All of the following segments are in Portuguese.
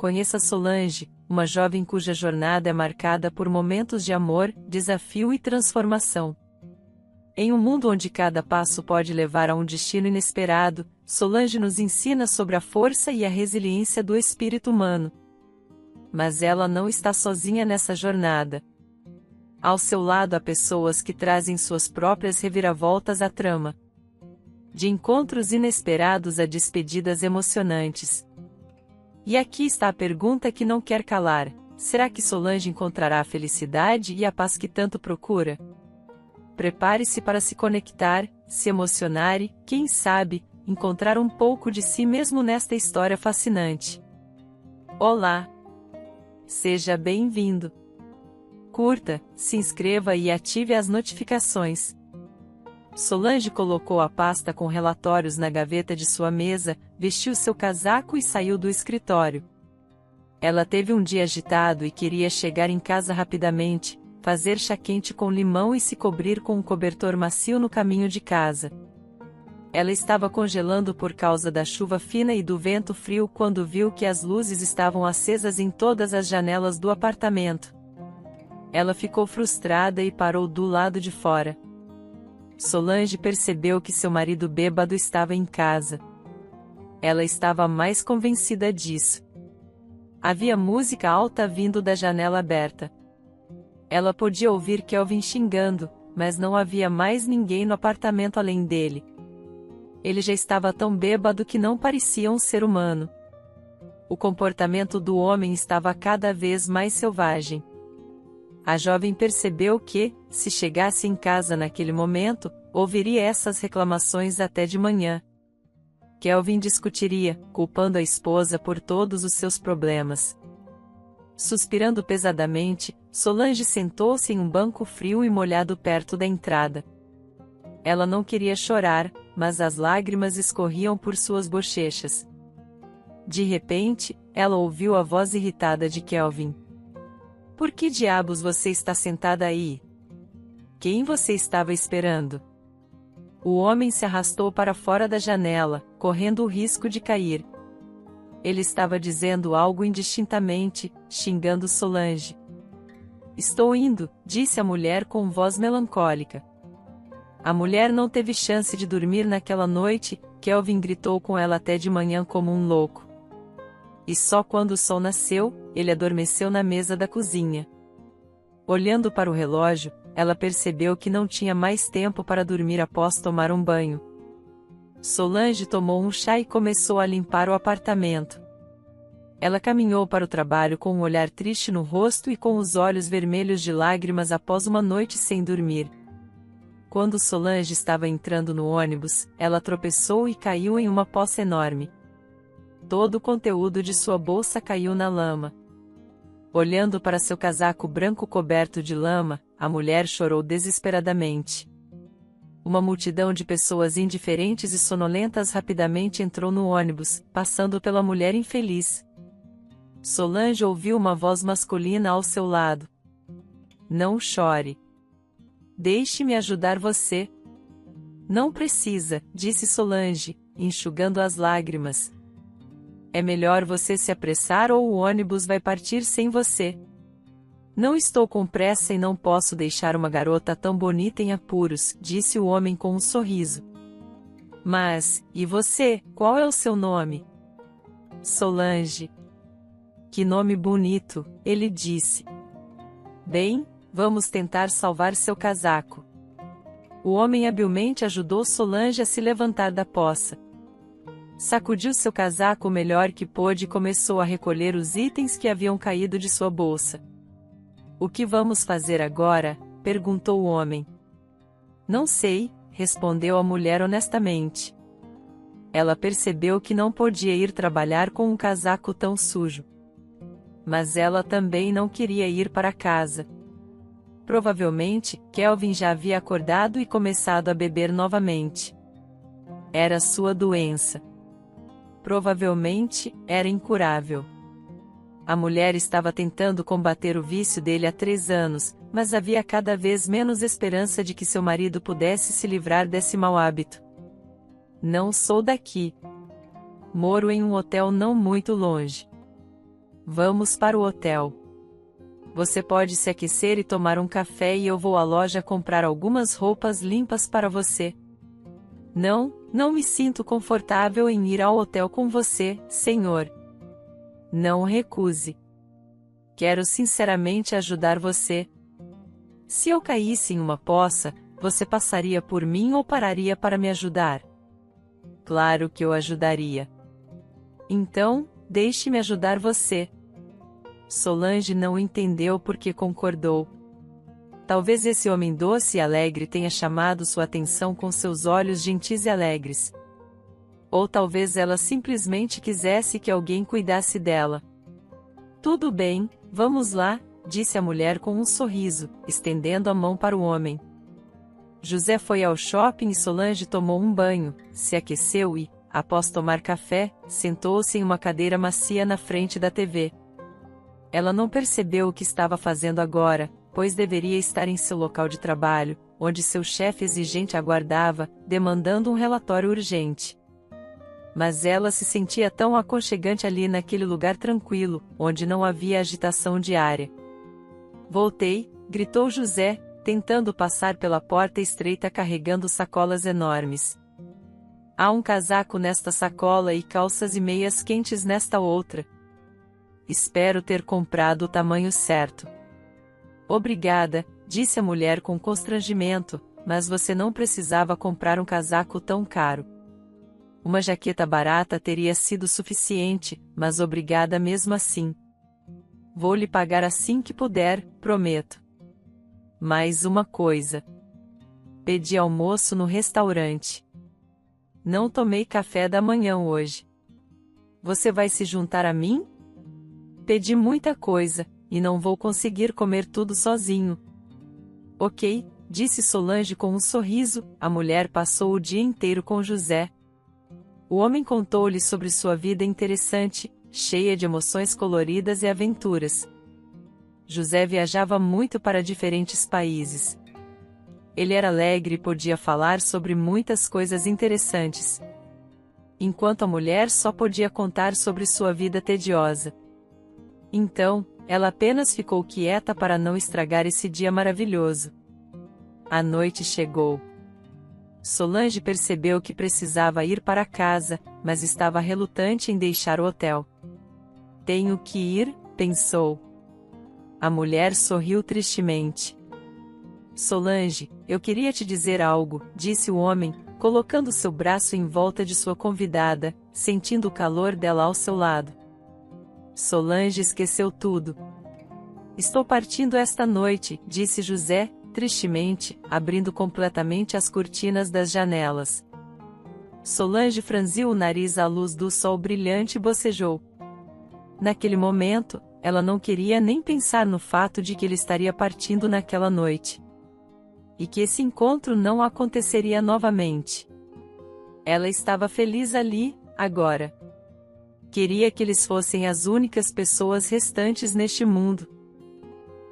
Conheça Solange, uma jovem cuja jornada é marcada por momentos de amor, desafio e transformação. Em um mundo onde cada passo pode levar a um destino inesperado, Solange nos ensina sobre a força e a resiliência do espírito humano. Mas ela não está sozinha nessa jornada. Ao seu lado há pessoas que trazem suas próprias reviravoltas à trama. De encontros inesperados a despedidas emocionantes. E aqui está a pergunta que não quer calar: será que Solange encontrará a felicidade e a paz que tanto procura? Prepare-se para se conectar, se emocionar e, quem sabe, encontrar um pouco de si mesmo nesta história fascinante. Olá! Seja bem-vindo! Curta, se inscreva e ative as notificações. Solange colocou a pasta com relatórios na gaveta de sua mesa, vestiu seu casaco e saiu do escritório. Ela teve um dia agitado e queria chegar em casa rapidamente, fazer chá quente com limão e se cobrir com um cobertor macio no caminho de casa. Ela estava congelando por causa da chuva fina e do vento frio quando viu que as luzes estavam acesas em todas as janelas do apartamento. Ela ficou frustrada e parou do lado de fora. Solange percebeu que seu marido bêbado estava em casa. Ela estava mais convencida disso. Havia música alta vindo da janela aberta. Ela podia ouvir Kelvin xingando, mas não havia mais ninguém no apartamento além dele. Ele já estava tão bêbado que não parecia um ser humano. O comportamento do homem estava cada vez mais selvagem. A jovem percebeu que, se chegasse em casa naquele momento, ouviria essas reclamações até de manhã. Kelvin discutiria, culpando a esposa por todos os seus problemas. Suspirando pesadamente, Solange sentou-se em um banco frio e molhado perto da entrada. Ela não queria chorar, mas as lágrimas escorriam por suas bochechas. De repente, ela ouviu a voz irritada de Kelvin. Por que diabos você está sentada aí? Quem você estava esperando? O homem se arrastou para fora da janela, correndo o risco de cair. Ele estava dizendo algo indistintamente, xingando Solange. Estou indo, disse a mulher com voz melancólica. A mulher não teve chance de dormir naquela noite, Kelvin gritou com ela até de manhã como um louco. E só quando o sol nasceu, ele adormeceu na mesa da cozinha. Olhando para o relógio, ela percebeu que não tinha mais tempo para dormir após tomar um banho. Solange tomou um chá e começou a limpar o apartamento. Ela caminhou para o trabalho com um olhar triste no rosto e com os olhos vermelhos de lágrimas após uma noite sem dormir. Quando Solange estava entrando no ônibus, ela tropeçou e caiu em uma poça enorme. Todo o conteúdo de sua bolsa caiu na lama. Olhando para seu casaco branco coberto de lama, a mulher chorou desesperadamente. Uma multidão de pessoas indiferentes e sonolentas rapidamente entrou no ônibus, passando pela mulher infeliz. Solange ouviu uma voz masculina ao seu lado. Não chore. Deixe-me ajudar você. Não precisa, disse Solange, enxugando as lágrimas. É melhor você se apressar ou o ônibus vai partir sem você. Não estou com pressa e não posso deixar uma garota tão bonita em apuros, disse o homem com um sorriso. Mas, e você, qual é o seu nome? Solange. Que nome bonito, ele disse. Bem, vamos tentar salvar seu casaco. O homem habilmente ajudou Solange a se levantar da poça. Sacudiu seu casaco o melhor que pôde e começou a recolher os itens que haviam caído de sua bolsa. O que vamos fazer agora? Perguntou o homem. Não sei, respondeu a mulher honestamente. Ela percebeu que não podia ir trabalhar com um casaco tão sujo. Mas ela também não queria ir para casa. Provavelmente, Kelvin já havia acordado e começado a beber novamente. Era sua doença. Provavelmente, era incurável. A mulher estava tentando combater o vício dele há 3 anos, mas havia cada vez menos esperança de que seu marido pudesse se livrar desse mau hábito. Não sou daqui. Moro em um hotel não muito longe. Vamos para o hotel. Você pode se aquecer e tomar um café e eu vou à loja comprar algumas roupas limpas para você. Não me sinto confortável em ir ao hotel com você, senhor. Não recuse. Quero sinceramente ajudar você. Se eu caísse em uma poça, você passaria por mim ou pararia para me ajudar? Claro que eu ajudaria. Então, deixe-me ajudar você. Solange não entendeu porque concordou. Talvez esse homem doce e alegre tenha chamado sua atenção com seus olhos gentis e alegres. Ou talvez ela simplesmente quisesse que alguém cuidasse dela. Tudo bem, vamos lá, disse a mulher com um sorriso, estendendo a mão para o homem. José foi ao shopping e Solange tomou um banho, se aqueceu e, após tomar café, sentou-se em uma cadeira macia na frente da TV. Ela não percebeu o que estava fazendo agora, pois deveria estar em seu local de trabalho, onde seu chefe exigente aguardava, demandando um relatório urgente. Mas ela se sentia tão aconchegante ali naquele lugar tranquilo, onde não havia agitação diária. Voltei, gritou José, tentando passar pela porta estreita carregando sacolas enormes. Há um casaco nesta sacola e calças e meias quentes nesta outra. Espero ter comprado o tamanho certo. Obrigada, disse a mulher com constrangimento, mas você não precisava comprar um casaco tão caro. Uma jaqueta barata teria sido suficiente, mas obrigada mesmo assim. Vou lhe pagar assim que puder, prometo. Mais uma coisa. Pedi almoço no restaurante. Não tomei café da manhã hoje. Você vai se juntar a mim? Pedi muita coisa, e não vou conseguir comer tudo sozinho. Ok, disse Solange com um sorriso. A mulher passou o dia inteiro com José. O homem contou-lhe sobre sua vida interessante, cheia de emoções coloridas e aventuras. José viajava muito para diferentes países. Ele era alegre e podia falar sobre muitas coisas interessantes. Enquanto a mulher só podia contar sobre sua vida tediosa. Então, ela apenas ficou quieta para não estragar esse dia maravilhoso. A noite chegou. Solange percebeu que precisava ir para casa, mas estava relutante em deixar o hotel. Tenho que ir, pensou. A mulher sorriu tristemente. Solange, eu queria te dizer algo, disse o homem, colocando seu braço em volta de sua convidada, sentindo o calor dela ao seu lado. Solange esqueceu tudo. Estou partindo esta noite, disse José, tristemente, abrindo completamente as cortinas das janelas. Solange franziu o nariz à luz do sol brilhante e bocejou. Naquele momento, ela não queria nem pensar no fato de que ele estaria partindo naquela noite. E que esse encontro não aconteceria novamente. Ela estava feliz ali, agora. Queria que eles fossem as únicas pessoas restantes neste mundo.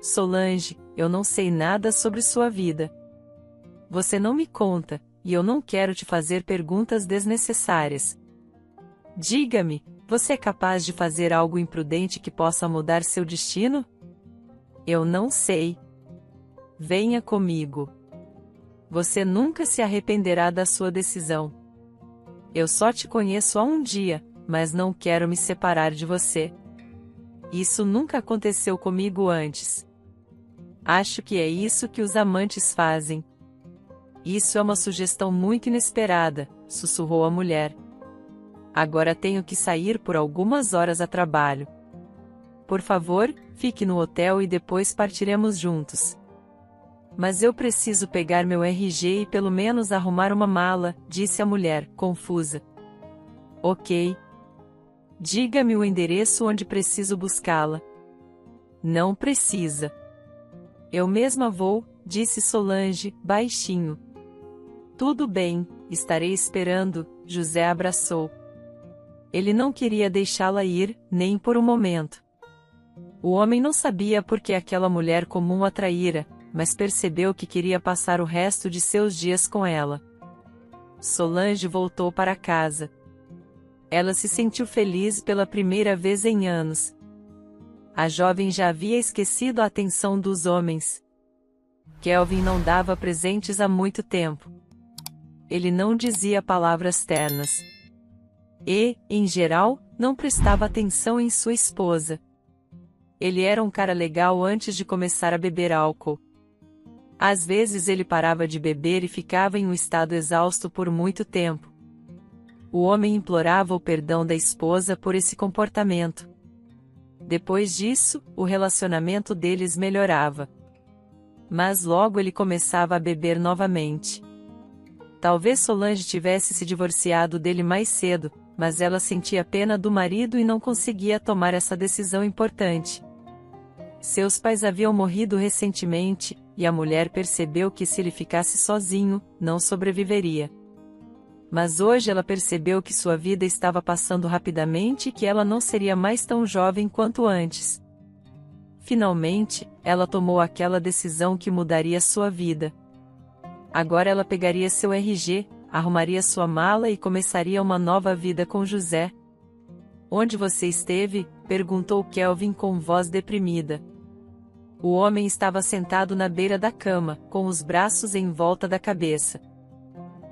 Solange, eu não sei nada sobre sua vida. Você não me conta, e eu não quero te fazer perguntas desnecessárias. Diga-me, você é capaz de fazer algo imprudente que possa mudar seu destino? Eu não sei. Venha comigo. Você nunca se arrependerá da sua decisão. Eu só te conheço há um dia, mas não quero me separar de você. Isso nunca aconteceu comigo antes. Acho que é isso que os amantes fazem. Isso é uma sugestão muito inesperada, sussurrou a mulher. Agora tenho que sair por algumas horas a trabalho. Por favor, fique no hotel e depois partiremos juntos. Mas eu preciso pegar meu RG e pelo menos arrumar uma mala, disse a mulher, confusa. Ok. Diga-me o endereço onde preciso buscá-la. Não precisa. Eu mesma vou, disse Solange, baixinho. Tudo bem, estarei esperando, José abraçou. Ele não queria deixá-la ir, nem por um momento. O homem não sabia por que aquela mulher comum a traíra, mas percebeu que queria passar o resto de seus dias com ela. Solange voltou para casa. Ela se sentiu feliz pela primeira vez em anos. A jovem já havia esquecido a atenção dos homens. Kelvin não dava presentes há muito tempo. Ele não dizia palavras ternas. E, em geral, não prestava atenção em sua esposa. Ele era um cara legal antes de começar a beber álcool. Às vezes ele parava de beber e ficava em um estado exausto por muito tempo. O homem implorava o perdão da esposa por esse comportamento. Depois disso, o relacionamento deles melhorava. Mas logo ele começava a beber novamente. Talvez Solange tivesse se divorciado dele mais cedo, mas ela sentia pena do marido e não conseguia tomar essa decisão importante. Seus pais haviam morrido recentemente, e a mulher percebeu que se ele ficasse sozinho, não sobreviveria. Mas hoje ela percebeu que sua vida estava passando rapidamente e que ela não seria mais tão jovem quanto antes. Finalmente, ela tomou aquela decisão que mudaria sua vida. Agora ela pegaria seu RG, arrumaria sua mala e começaria uma nova vida com José. "Onde você esteve?", perguntou Kelvin com voz deprimida. O homem estava sentado na beira da cama, com os braços em volta da cabeça.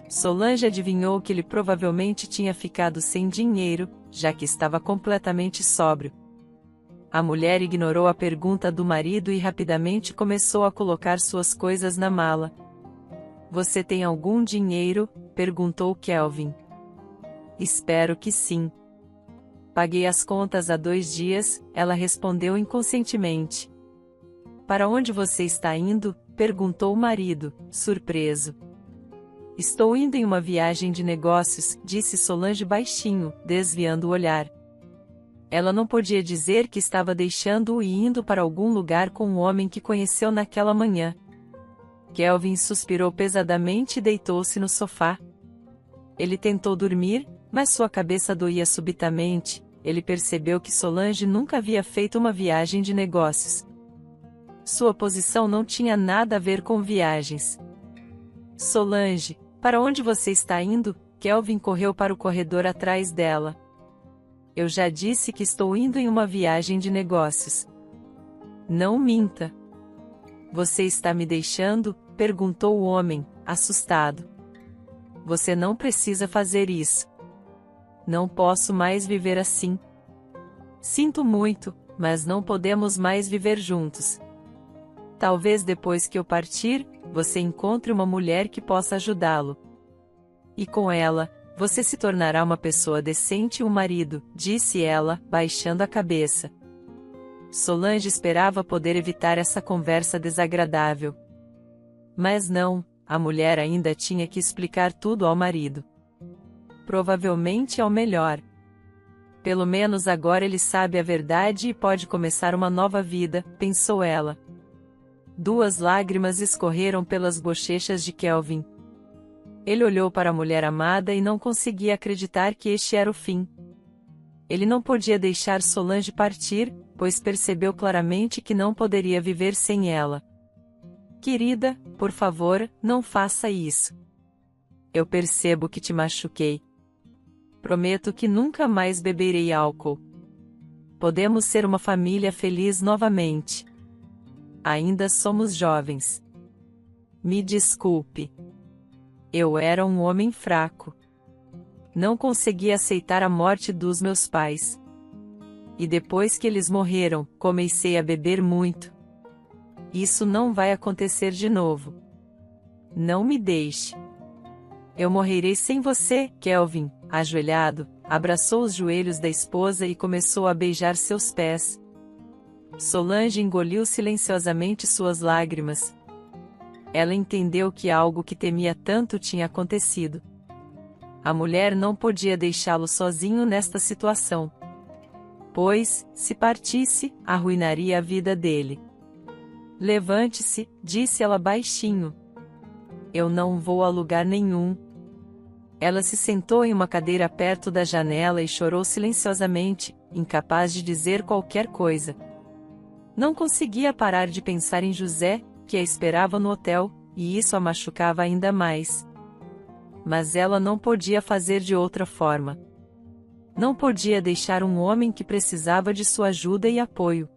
Solange adivinhou que ele provavelmente tinha ficado sem dinheiro, já que estava completamente sóbrio. A mulher ignorou a pergunta do marido e rapidamente começou a colocar suas coisas na mala. "Você tem algum dinheiro?", perguntou Kelvin. "Espero que sim. Paguei as contas há 2 dias", ela respondeu inconscientemente. "Para onde você está indo?", perguntou o marido, surpreso. "Estou indo em uma viagem de negócios", disse Solange baixinho, desviando o olhar. Ela não podia dizer que estava deixando-o e indo para algum lugar com o homem que conheceu naquela manhã. Kelvin suspirou pesadamente e deitou-se no sofá. Ele tentou dormir, mas sua cabeça doía subitamente. Ele percebeu que Solange nunca havia feito uma viagem de negócios. Sua posição não tinha nada a ver com viagens. "Solange, para onde você está indo?", Kelvin correu para o corredor atrás dela. "Eu já disse que estou indo em uma viagem de negócios." "Não minta." "Você está me deixando?", perguntou o homem, assustado. "Você não precisa fazer isso." "Não posso mais viver assim." "Sinto muito, mas não podemos mais viver juntos. Talvez depois que eu partir, você encontre uma mulher que possa ajudá-lo. E com ela, você se tornará uma pessoa decente e um marido", disse ela, baixando a cabeça. Solange esperava poder evitar essa conversa desagradável. Mas não, a mulher ainda tinha que explicar tudo ao marido. Provavelmente ao melhor. Pelo menos agora ele sabe a verdade e pode começar uma nova vida, pensou ela. 2 lágrimas escorreram pelas bochechas de Kelvin. Ele olhou para a mulher amada e não conseguia acreditar que este era o fim. Ele não podia deixar Solange partir, pois percebeu claramente que não poderia viver sem ela. "Querida, por favor, não faça isso. Eu percebo que te machuquei. Prometo que nunca mais beberei álcool. Podemos ser uma família feliz novamente. Ainda somos jovens. Me desculpe. Eu era um homem fraco. Não consegui aceitar a morte dos meus pais. E depois que eles morreram, comecei a beber muito. Isso não vai acontecer de novo. Não me deixe. Eu morrerei sem você." Kelvin, ajoelhado, abraçou os joelhos da esposa e começou a beijar seus pés. Solange engoliu silenciosamente suas lágrimas. Ela entendeu que algo que temia tanto tinha acontecido. A mulher não podia deixá-lo sozinho nesta situação. Pois, se partisse, arruinaria a vida dele. "Levante-se", disse ela baixinho. "Eu não vou a lugar nenhum." Ela se sentou em uma cadeira perto da janela e chorou silenciosamente, incapaz de dizer qualquer coisa. Não conseguia parar de pensar em José, que a esperava no hotel, e isso a machucava ainda mais. Mas ela não podia fazer de outra forma. Não podia deixar um homem que precisava de sua ajuda e apoio.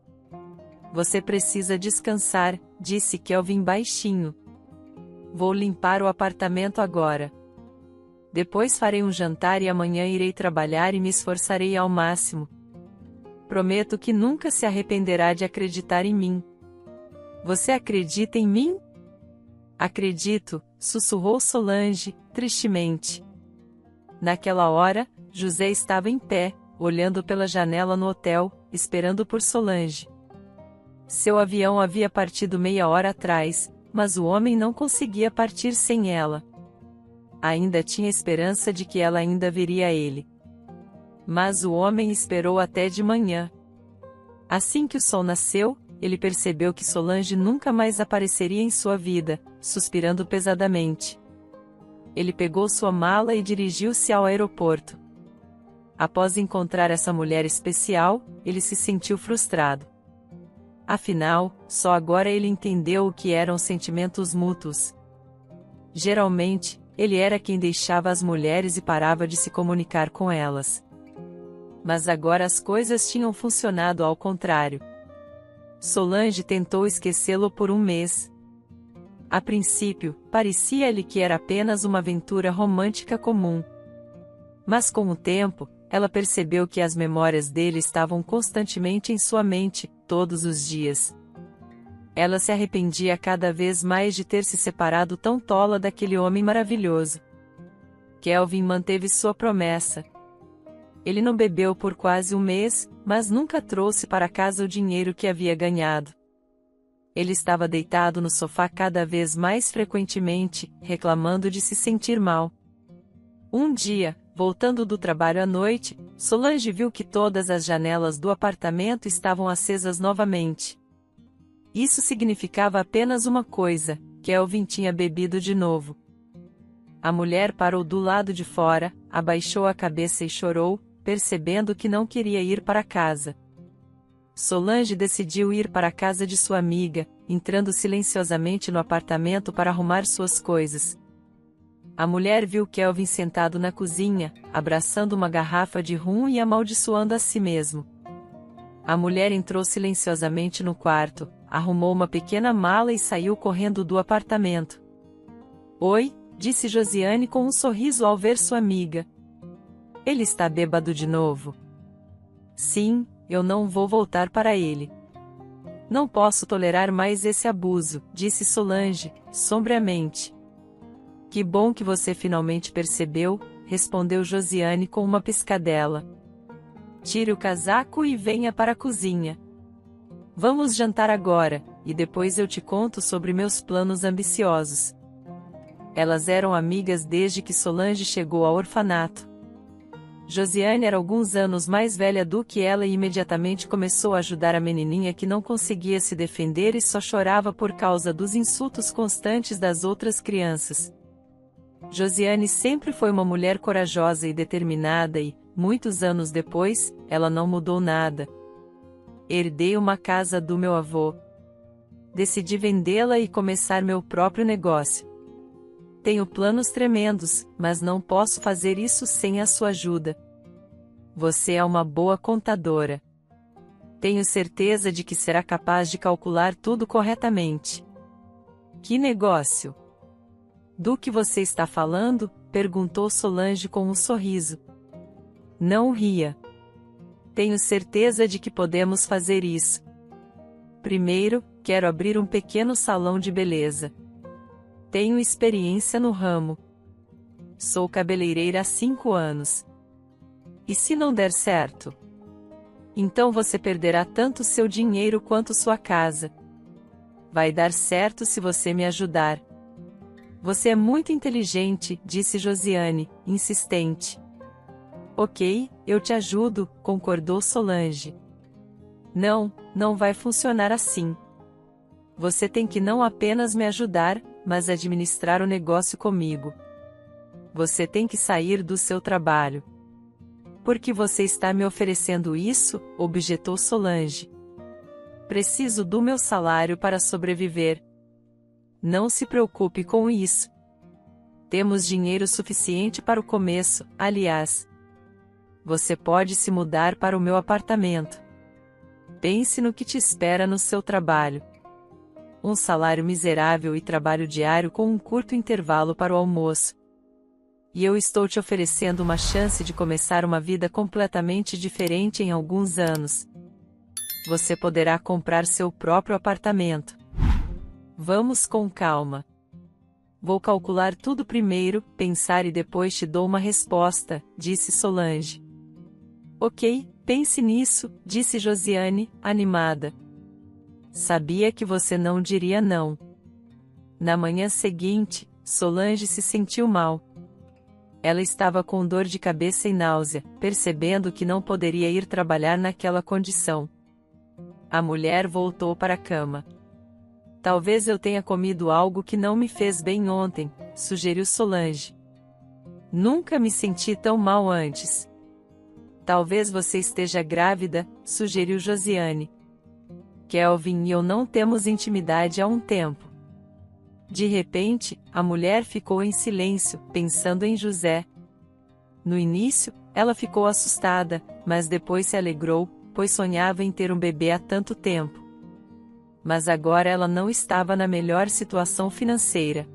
Você precisa descansar, disse Kelvin baixinho. Vou limpar o apartamento agora. Depois farei um jantar e amanhã irei trabalhar e me esforçarei ao máximo. Prometo que nunca se arrependerá de acreditar em mim. Você acredita em mim? Acredito, sussurrou Solange, tristemente. Naquela hora, José estava em pé, olhando pela janela no hotel, esperando por Solange. Seu avião havia partido meia hora atrás, mas o homem não conseguia partir sem ela. Ainda tinha esperança de que ela ainda viria a ele. Mas o homem esperou até de manhã. Assim que o sol nasceu, ele percebeu que Solange nunca mais apareceria em sua vida, suspirando pesadamente. Ele pegou sua mala e dirigiu-se ao aeroporto. Após encontrar essa mulher especial, ele se sentiu frustrado. Afinal, só agora ele entendeu o que eram sentimentos mútuos. Geralmente, ele era quem deixava as mulheres e parava de se comunicar com elas. Mas agora as coisas tinham funcionado ao contrário. Solange tentou esquecê-lo por um mês. A princípio, parecia-lhe que era apenas uma aventura romântica comum. Mas com o tempo, ela percebeu que as memórias dele estavam constantemente em sua mente, todos os dias. Ela se arrependia cada vez mais de ter se separado tão tola daquele homem maravilhoso. Kelvin manteve sua promessa. Ele não bebeu por quase um mês, mas nunca trouxe para casa o dinheiro que havia ganhado. Ele estava deitado no sofá cada vez mais frequentemente, reclamando de se sentir mal. Um dia, voltando do trabalho à noite, Solange viu que todas as janelas do apartamento estavam acesas novamente. Isso significava apenas uma coisa: Kelvin tinha bebido de novo. A mulher parou do lado de fora, abaixou a cabeça e chorou, percebendo que não queria ir para casa. Solange decidiu ir para a casa de sua amiga, entrando silenciosamente no apartamento para arrumar suas coisas. A mulher viu Kelvin sentado na cozinha, abraçando uma garrafa de rum e amaldiçoando a si mesmo. A mulher entrou silenciosamente no quarto, arrumou uma pequena mala e saiu correndo do apartamento. Oi, disse Josiane com um sorriso ao ver sua amiga. Ele está bêbado de novo? Sim, eu não vou voltar para ele. Não posso tolerar mais esse abuso, disse Solange, sombriamente. Que bom que você finalmente percebeu, respondeu Josiane com uma piscadela. Tire o casaco e venha para a cozinha. Vamos jantar agora, e depois eu te conto sobre meus planos ambiciosos. Elas eram amigas desde que Solange chegou ao orfanato. Josiane era alguns anos mais velha do que ela e imediatamente começou a ajudar a menininha que não conseguia se defender e só chorava por causa dos insultos constantes das outras crianças. Josiane sempre foi uma mulher corajosa e determinada e, muitos anos depois, ela não mudou nada. Herdei uma casa do meu avô. Decidi vendê-la e começar meu próprio negócio. Tenho planos tremendos, mas não posso fazer isso sem a sua ajuda. Você é uma boa contadora. Tenho certeza de que será capaz de calcular tudo corretamente. Que negócio? Do que você está falando? Perguntou Solange com um sorriso. Não ria. Tenho certeza de que podemos fazer isso. Primeiro, quero abrir um pequeno salão de beleza. Tenho experiência no ramo. Sou cabeleireira há 5 anos. E se não der certo? Então você perderá tanto seu dinheiro quanto sua casa. Vai dar certo se você me ajudar. Você é muito inteligente, disse Josiane, insistente. Ok, eu te ajudo, concordou Solange. Não vai funcionar assim. Você tem que não apenas me ajudar, mas administrar o negócio comigo. Você tem que sair do seu trabalho. Por que você está me oferecendo isso? Objetou Solange. Preciso do meu salário para sobreviver. Não se preocupe com isso. Temos dinheiro suficiente para o começo, aliás. Você pode se mudar para o meu apartamento. Pense no que te espera no seu trabalho. Um salário miserável e trabalho diário com um curto intervalo para o almoço. E eu estou te oferecendo uma chance de começar uma vida completamente diferente em alguns anos. Você poderá comprar seu próprio apartamento. Vamos com calma. Vou calcular tudo primeiro, pensar e depois te dou uma resposta, disse Solange. Ok, pense nisso, disse Josiane, animada. Sabia que você não diria não. Na manhã seguinte, Solange se sentiu mal. Ela estava com dor de cabeça e náusea, percebendo que não poderia ir trabalhar naquela condição. A mulher voltou para a cama. Talvez eu tenha comido algo que não me fez bem ontem, sugeriu Solange. Nunca me senti tão mal antes. Talvez você esteja grávida, sugeriu Josiane. Kelvin e eu não temos intimidade há um tempo. De repente, a mulher ficou em silêncio, pensando em José. No início, ela ficou assustada, mas depois se alegrou, pois sonhava em ter um bebê há tanto tempo. Mas agora ela não estava na melhor situação financeira.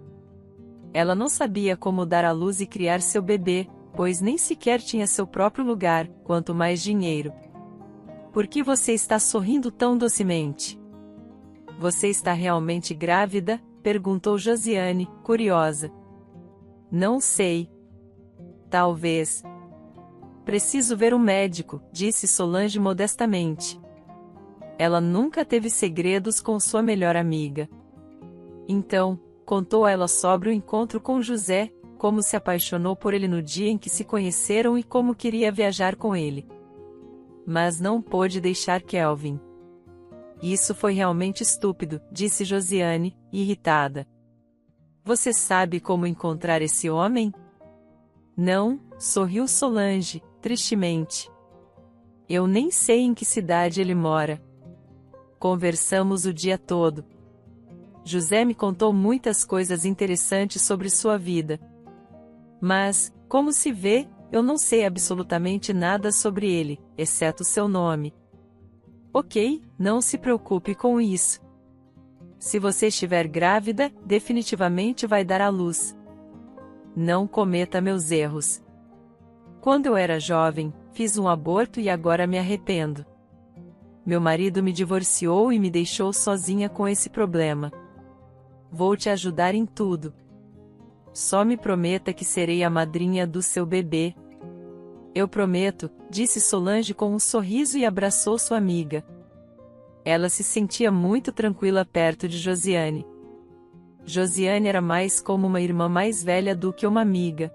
Ela não sabia como dar à luz e criar seu bebê, pois nem sequer tinha seu próprio lugar, quanto mais dinheiro. Por que você está sorrindo tão docemente? Você está realmente grávida? Perguntou Josiane, curiosa. Não sei. Talvez. Preciso ver um médico, disse Solange modestamente. Ela nunca teve segredos com sua melhor amiga. Então, contou a ela sobre o encontro com José, como se apaixonou por ele no dia em que se conheceram e como queria viajar com ele. Mas não pôde deixar Kelvin. Isso foi realmente estúpido, disse Josiane, irritada. Você sabe como encontrar esse homem? Não, sorriu Solange, tristemente. Eu nem sei em que cidade ele mora. Conversamos o dia todo. José me contou muitas coisas interessantes sobre sua vida. Mas, como se vê, eu não sei absolutamente nada sobre ele, exceto seu nome. Ok, não se preocupe com isso. Se você estiver grávida, definitivamente vai dar à luz. Não cometa meus erros. Quando eu era jovem, fiz um aborto e agora me arrependo. Meu marido me divorciou e me deixou sozinha com esse problema. Vou te ajudar em tudo. Só me prometa que serei a madrinha do seu bebê. Eu prometo, disse Solange com um sorriso e abraçou sua amiga. Ela se sentia muito tranquila perto de Josiane. Josiane era mais como uma irmã mais velha do que uma amiga.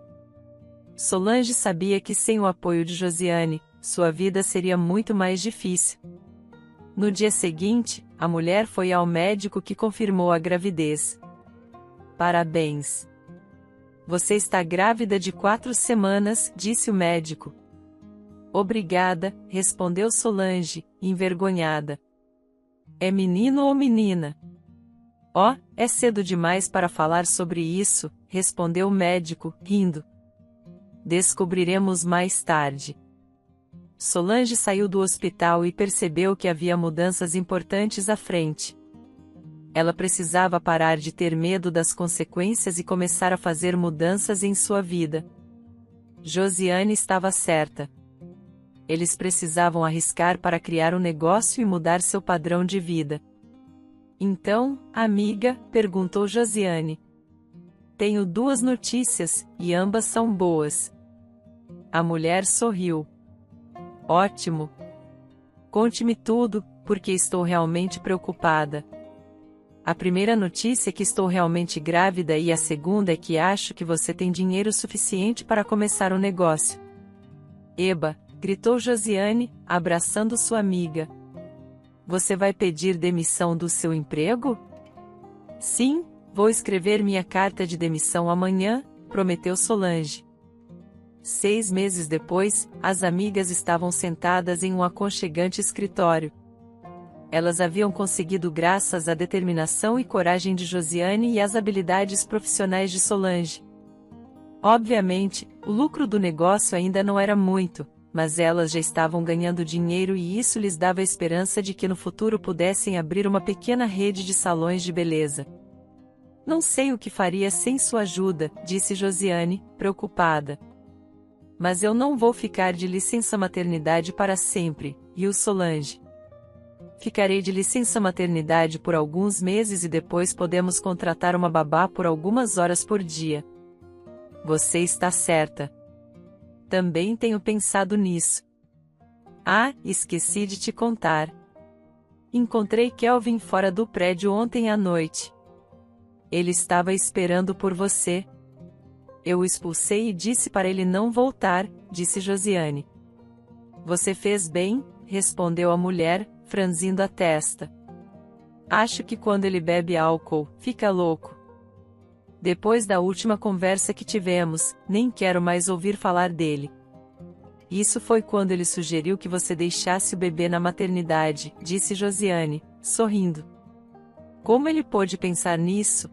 Solange sabia que sem o apoio de Josiane, sua vida seria muito mais difícil. No dia seguinte, a mulher foi ao médico que confirmou a gravidez. Parabéns! Você está grávida de 4 semanas, disse o médico. Obrigada, respondeu Solange, envergonhada. É menino ou menina? Oh, é cedo demais para falar sobre isso, respondeu o médico, rindo. Descobriremos mais tarde. Solange saiu do hospital e percebeu que havia mudanças importantes à frente. Ela precisava parar de ter medo das consequências e começar a fazer mudanças em sua vida. Josiane estava certa. Eles precisavam arriscar para criar um negócio e mudar seu padrão de vida. Então, amiga, perguntou Josiane. Tenho 2 notícias, e ambas são boas. A mulher sorriu. Ótimo. Conte-me tudo, porque estou realmente preocupada. A primeira notícia é que estou realmente grávida e a segunda é que acho que você tem dinheiro suficiente para começar um negócio. Eba, gritou Josiane, abraçando sua amiga. Você vai pedir demissão do seu emprego? Sim, vou escrever minha carta de demissão amanhã, prometeu Solange. 6 meses depois, as amigas estavam sentadas em um aconchegante escritório. Elas haviam conseguido graças à determinação e coragem de Josiane e às habilidades profissionais de Solange. Obviamente, o lucro do negócio ainda não era muito, mas elas já estavam ganhando dinheiro e isso lhes dava a esperança de que no futuro pudessem abrir uma pequena rede de salões de beleza. Não sei o que faria sem sua ajuda, disse Josiane, preocupada. Mas eu não vou ficar de licença maternidade para sempre, riu Solange. Ficarei de licença maternidade por alguns meses e depois podemos contratar uma babá por algumas horas por dia. Você está certa. Também tenho pensado nisso. Ah, esqueci de te contar. Encontrei Kelvin fora do prédio ontem à noite. Ele estava esperando por você. Eu o expulsei e disse para ele não voltar, disse Josiane. Você fez bem, respondeu a mulher, franzindo a testa. Acho que quando ele bebe álcool, fica louco. Depois da última conversa que tivemos, nem quero mais ouvir falar dele. Isso foi quando ele sugeriu que você deixasse o bebê na maternidade, disse Josiane, sorrindo. Como ele pôde pensar nisso?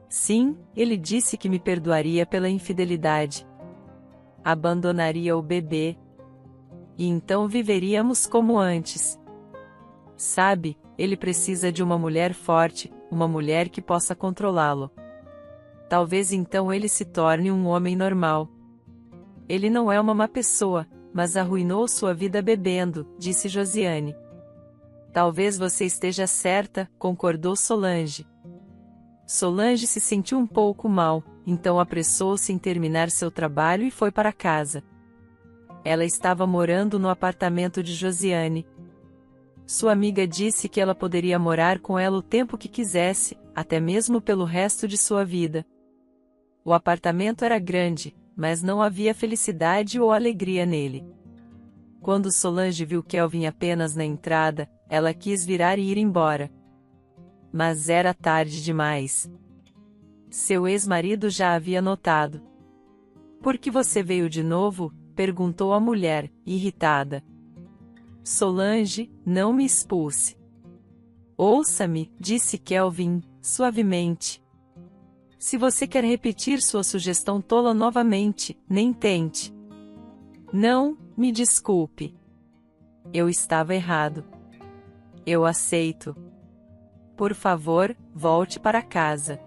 Sim, ele disse que me perdoaria pela infidelidade. Abandonaria o bebê. E então viveríamos como antes. Sabe, ele precisa de uma mulher forte, uma mulher que possa controlá-lo. Talvez então ele se torne um homem normal. Ele não é uma má pessoa, mas arruinou sua vida bebendo, disse Josiane. Talvez você esteja certa, concordou Solange. Solange se sentiu um pouco mal, então apressou-se em terminar seu trabalho e foi para casa. Ela estava morando no apartamento de Josiane. Sua amiga disse que ela poderia morar com ela o tempo que quisesse, até mesmo pelo resto de sua vida. O apartamento era grande, mas não havia felicidade ou alegria nele. Quando Solange viu Kelvin apenas na entrada, ela quis virar e ir embora. Mas era tarde demais. Seu ex-marido já havia notado. Por que você veio de novo? Perguntou a mulher, irritada. Solange, não me expulse. Ouça-me, disse Kelvin, suavemente. Se você quer repetir sua sugestão tola novamente, nem tente. Não, me desculpe. Eu estava errado. Eu aceito. Por favor, volte para casa.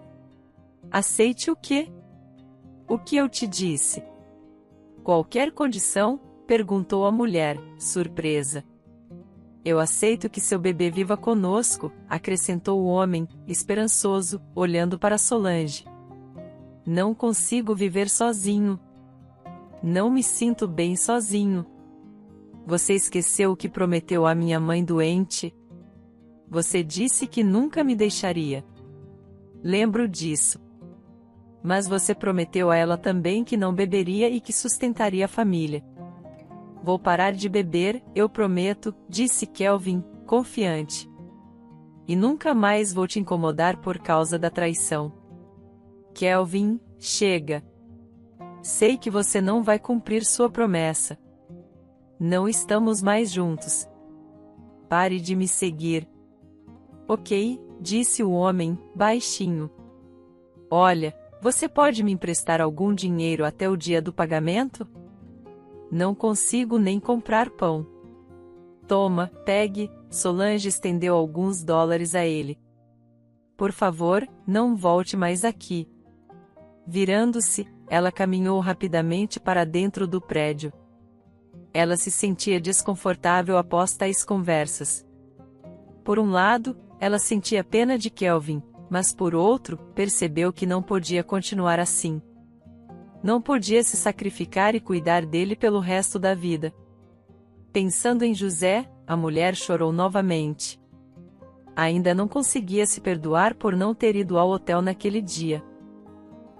Aceite o quê? O que eu te disse? Qualquer condição? Perguntou a mulher, surpresa. Eu aceito que seu bebê viva conosco, acrescentou o homem, esperançoso, olhando para Solange. Não consigo viver sozinho. Não me sinto bem sozinho. Você esqueceu o que prometeu à minha mãe doente? Você disse que nunca me deixaria. Lembro disso. Mas você prometeu a ela também que não beberia e que sustentaria a família. Vou parar de beber, eu prometo, disse Kelvin, confiante. E nunca mais vou te incomodar por causa da traição. Kelvin, chega. Sei que você não vai cumprir sua promessa. Não estamos mais juntos. Pare de me seguir. Ok, disse o homem, baixinho. Olha, você pode me emprestar algum dinheiro até o dia do pagamento? Não consigo nem comprar pão. Toma, pegue, Solange estendeu alguns dólares a ele. Por favor, não volte mais aqui. Virando-se, ela caminhou rapidamente para dentro do prédio. Ela se sentia desconfortável após tais conversas. Por um lado, ela sentia pena de Kelvin, mas por outro, percebeu que não podia continuar assim. Não podia se sacrificar e cuidar dele pelo resto da vida. Pensando em José, a mulher chorou novamente. Ainda não conseguia se perdoar por não ter ido ao hotel naquele dia.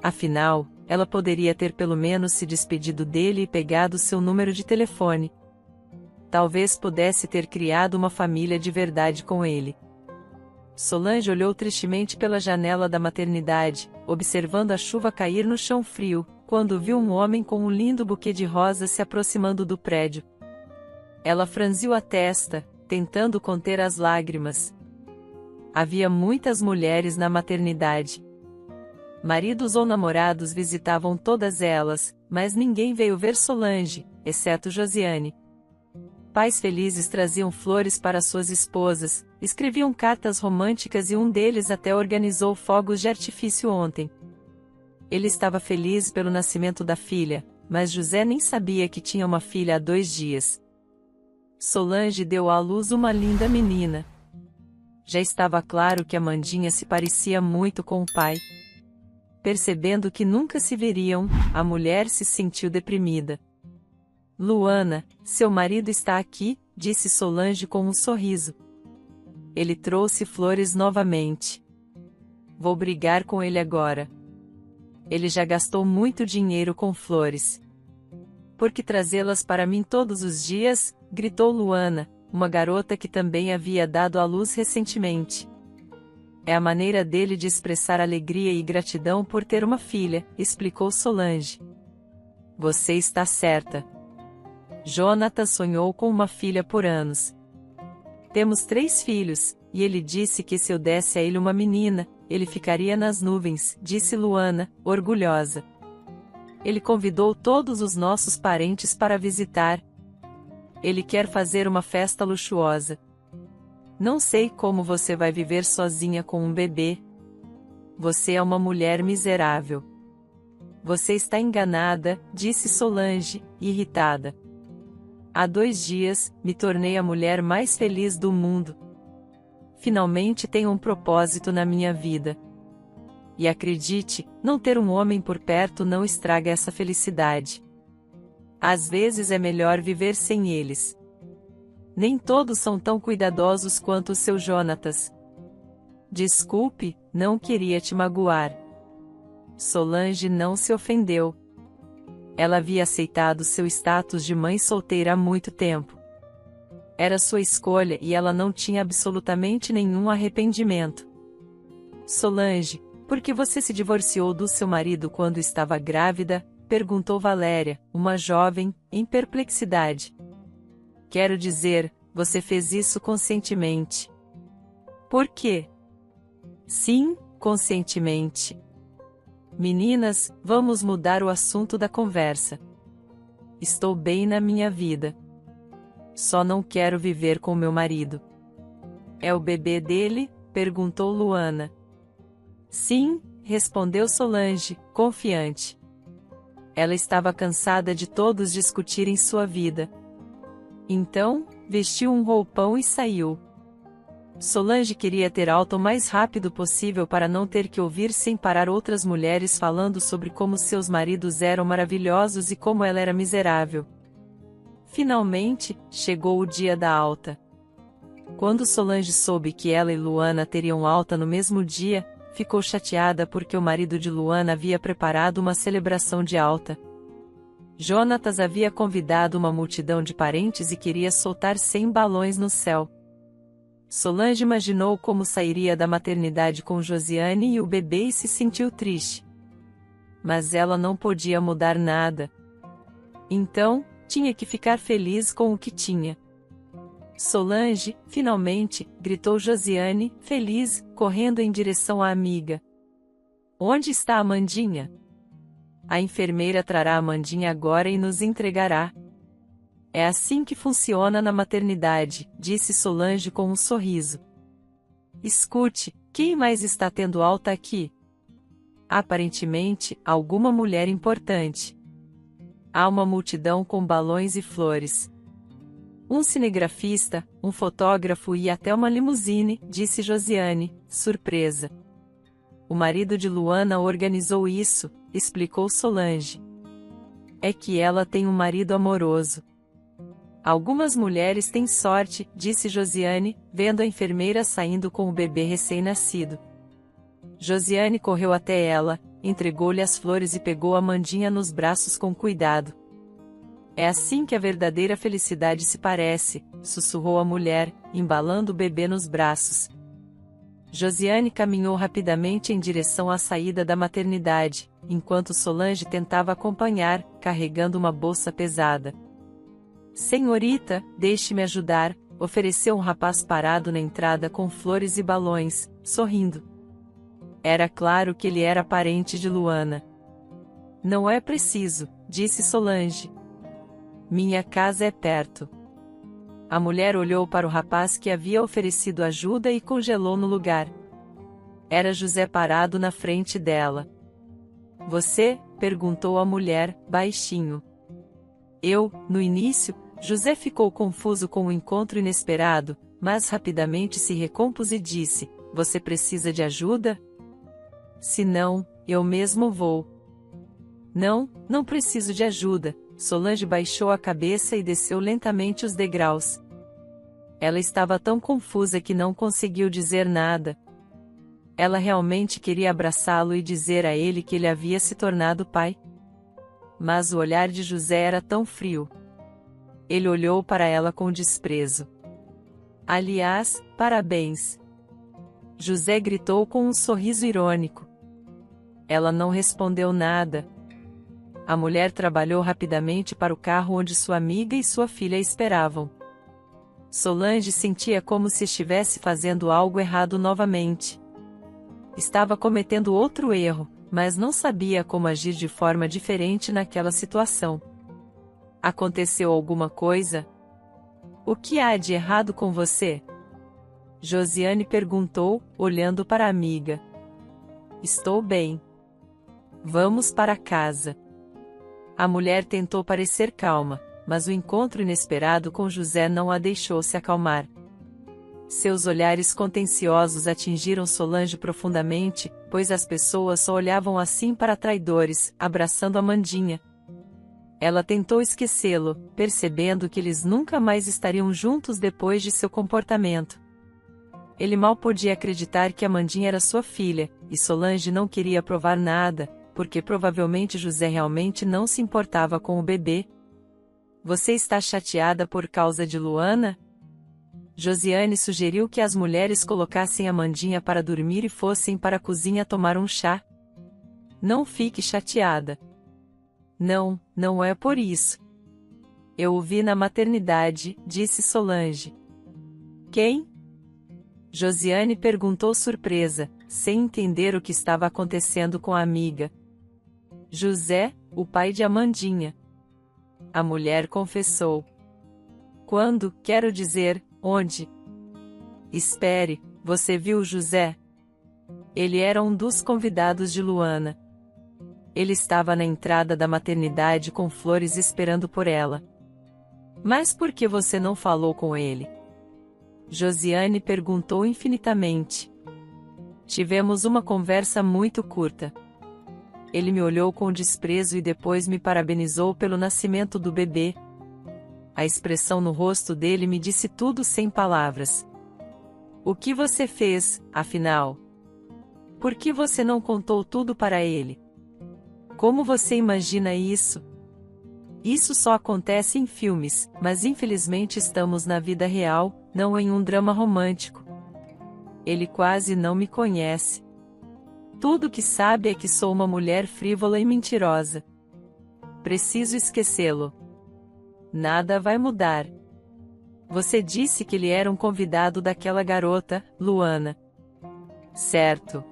Afinal, ela poderia ter pelo menos se despedido dele e pegado seu número de telefone. Talvez pudesse ter criado uma família de verdade com ele. Solange olhou tristemente pela janela da maternidade, observando a chuva cair no chão frio, quando viu um homem com um lindo buquê de rosas se aproximando do prédio. Ela franziu a testa, tentando conter as lágrimas. Havia muitas mulheres na maternidade. Maridos ou namorados visitavam todas elas, mas ninguém veio ver Solange, exceto Josiane. Pais felizes traziam flores para suas esposas, escreviam cartas românticas e um deles até organizou fogos de artifício ontem. Ele estava feliz pelo nascimento da filha, mas José nem sabia que tinha uma filha há 2 dias. Solange deu à luz uma linda menina. Já estava claro que Amandinha se parecia muito com o pai. Percebendo que nunca se veriam, a mulher se sentiu deprimida. Luana, seu marido está aqui, disse Solange com um sorriso. Ele trouxe flores novamente. Vou brigar com ele agora. Ele já gastou muito dinheiro com flores. Por que trazê-las para mim todos os dias? Gritou Luana, uma garota que também havia dado à luz recentemente. É a maneira dele de expressar alegria e gratidão por ter uma filha, explicou Solange. Você está certa. Jonathan sonhou com uma filha por anos. Temos 3 filhos, e ele disse que se eu desse a ele uma menina, ele ficaria nas nuvens, disse Luana, orgulhosa. Ele convidou todos os nossos parentes para visitar. Ele quer fazer uma festa luxuosa. Não sei como você vai viver sozinha com um bebê. Você é uma mulher miserável. Você está enganada, disse Solange, irritada. Há 2 dias, me tornei a mulher mais feliz do mundo. Finalmente tenho um propósito na minha vida. E acredite, não ter um homem por perto não estraga essa felicidade. Às vezes é melhor viver sem eles. Nem todos são tão cuidadosos quanto o seu Jonatas. Desculpe, não queria te magoar. Solange não se ofendeu. Ela havia aceitado seu status de mãe solteira há muito tempo. Era sua escolha e ela não tinha absolutamente nenhum arrependimento. Solange, por que você se divorciou do seu marido quando estava grávida? Perguntou Valéria, uma jovem, em perplexidade. Quero dizer, você fez isso conscientemente. Por quê? Sim, conscientemente. Meninas, vamos mudar o assunto da conversa. Estou bem na minha vida. Só não quero viver com meu marido. É o bebê dele? Perguntou Luana. Sim, respondeu Solange, confiante. Ela estava cansada de todos discutirem sua vida. Então, vestiu um roupão e saiu. Solange queria ter alta o mais rápido possível para não ter que ouvir sem parar outras mulheres falando sobre como seus maridos eram maravilhosos e como ela era miserável. Finalmente, chegou o dia da alta. Quando Solange soube que ela e Luana teriam alta no mesmo dia, ficou chateada porque o marido de Luana havia preparado uma celebração de alta. Jonatas havia convidado uma multidão de parentes e queria soltar 100 balões no céu. Solange imaginou como sairia da maternidade com Josiane e o bebê e se sentiu triste. Mas ela não podia mudar nada. Então, tinha que ficar feliz com o que tinha. Solange, finalmente, gritou Josiane, feliz, correndo em direção à amiga. Onde está a Amandinha? A enfermeira trará a Amandinha agora e nos entregará. É assim que funciona na maternidade, disse Solange com um sorriso. Escute, quem mais está tendo alta aqui? Aparentemente, alguma mulher importante. Há uma multidão com balões e flores. Um cinegrafista, um fotógrafo e até uma limusine, disse Josiane, surpresa. O marido de Luana organizou isso, explicou Solange. É que ela tem um marido amoroso. Algumas mulheres têm sorte, disse Josiane, vendo a enfermeira saindo com o bebê recém-nascido. Josiane correu até ela, entregou-lhe as flores e pegou a Amandinha nos braços com cuidado. É assim que a verdadeira felicidade se parece, sussurrou a mulher, embalando o bebê nos braços. Josiane caminhou rapidamente em direção à saída da maternidade, enquanto Solange tentava acompanhar, carregando uma bolsa pesada. Senhorita, deixe-me ajudar, ofereceu um rapaz parado na entrada com flores e balões, sorrindo. Era claro que ele era parente de Luana. Não é preciso, disse Solange. Minha casa é perto. A mulher olhou para o rapaz que havia oferecido ajuda e congelou no lugar. Era José parado na frente dela. Você? Perguntou a mulher, baixinho. No início, José ficou confuso com o encontro inesperado, mas rapidamente se recompôs e disse: Você precisa de ajuda? Se não, eu mesmo vou. Não, não preciso de ajuda. Solange baixou a cabeça e desceu lentamente os degraus. Ela estava tão confusa que não conseguiu dizer nada. Ela realmente queria abraçá-lo e dizer a ele que ele havia se tornado pai. Mas o olhar de José era tão frio. Ele olhou para ela com desprezo. Aliás, parabéns. José gritou com um sorriso irônico. Ela não respondeu nada. A mulher trabalhou rapidamente para o carro onde sua amiga e sua filha esperavam. Solange sentia como se estivesse fazendo algo errado novamente. Estava cometendo outro erro, mas não sabia como agir de forma diferente naquela situação. Aconteceu alguma coisa? O que há de errado com você? Josiane perguntou, olhando para a amiga. Estou bem. Vamos para casa. A mulher tentou parecer calma, mas o encontro inesperado com José não a deixou se acalmar. Seus olhares contenciosos atingiram Solange profundamente, pois as pessoas só olhavam assim para traidores, abraçando Amandinha. Ela tentou esquecê-lo, percebendo que eles nunca mais estariam juntos depois de seu comportamento. Ele mal podia acreditar que Amandinha era sua filha, e Solange não queria provar nada, porque provavelmente José realmente não se importava com o bebê. Você está chateada por causa de Luana? Josiane sugeriu que as mulheres colocassem Amandinha para dormir e fossem para a cozinha tomar um chá. Não fique chateada. Não, não é por isso. Eu o vi na maternidade, disse Solange. Quem? Josiane perguntou surpresa, sem entender o que estava acontecendo com a amiga. José, o pai de Amandinha. A mulher confessou. Quando, quero dizer, onde? Espere, você viu José? Ele era um dos convidados de Luana. Ele estava na entrada da maternidade com flores esperando por ela. Mas por que você não falou com ele? Josiane perguntou infinitamente. Tivemos uma conversa muito curta. Ele me olhou com desprezo e depois me parabenizou pelo nascimento do bebê. A expressão no rosto dele me disse tudo sem palavras. O que você fez, afinal? Por que você não contou tudo para ele? Como você imagina isso? Isso só acontece em filmes, mas infelizmente estamos na vida real, não em um drama romântico. Ele quase não me conhece. Tudo que sabe é que sou uma mulher frívola e mentirosa. Preciso esquecê-lo. Nada vai mudar. Você disse que ele era um convidado daquela garota, Luana. Certo.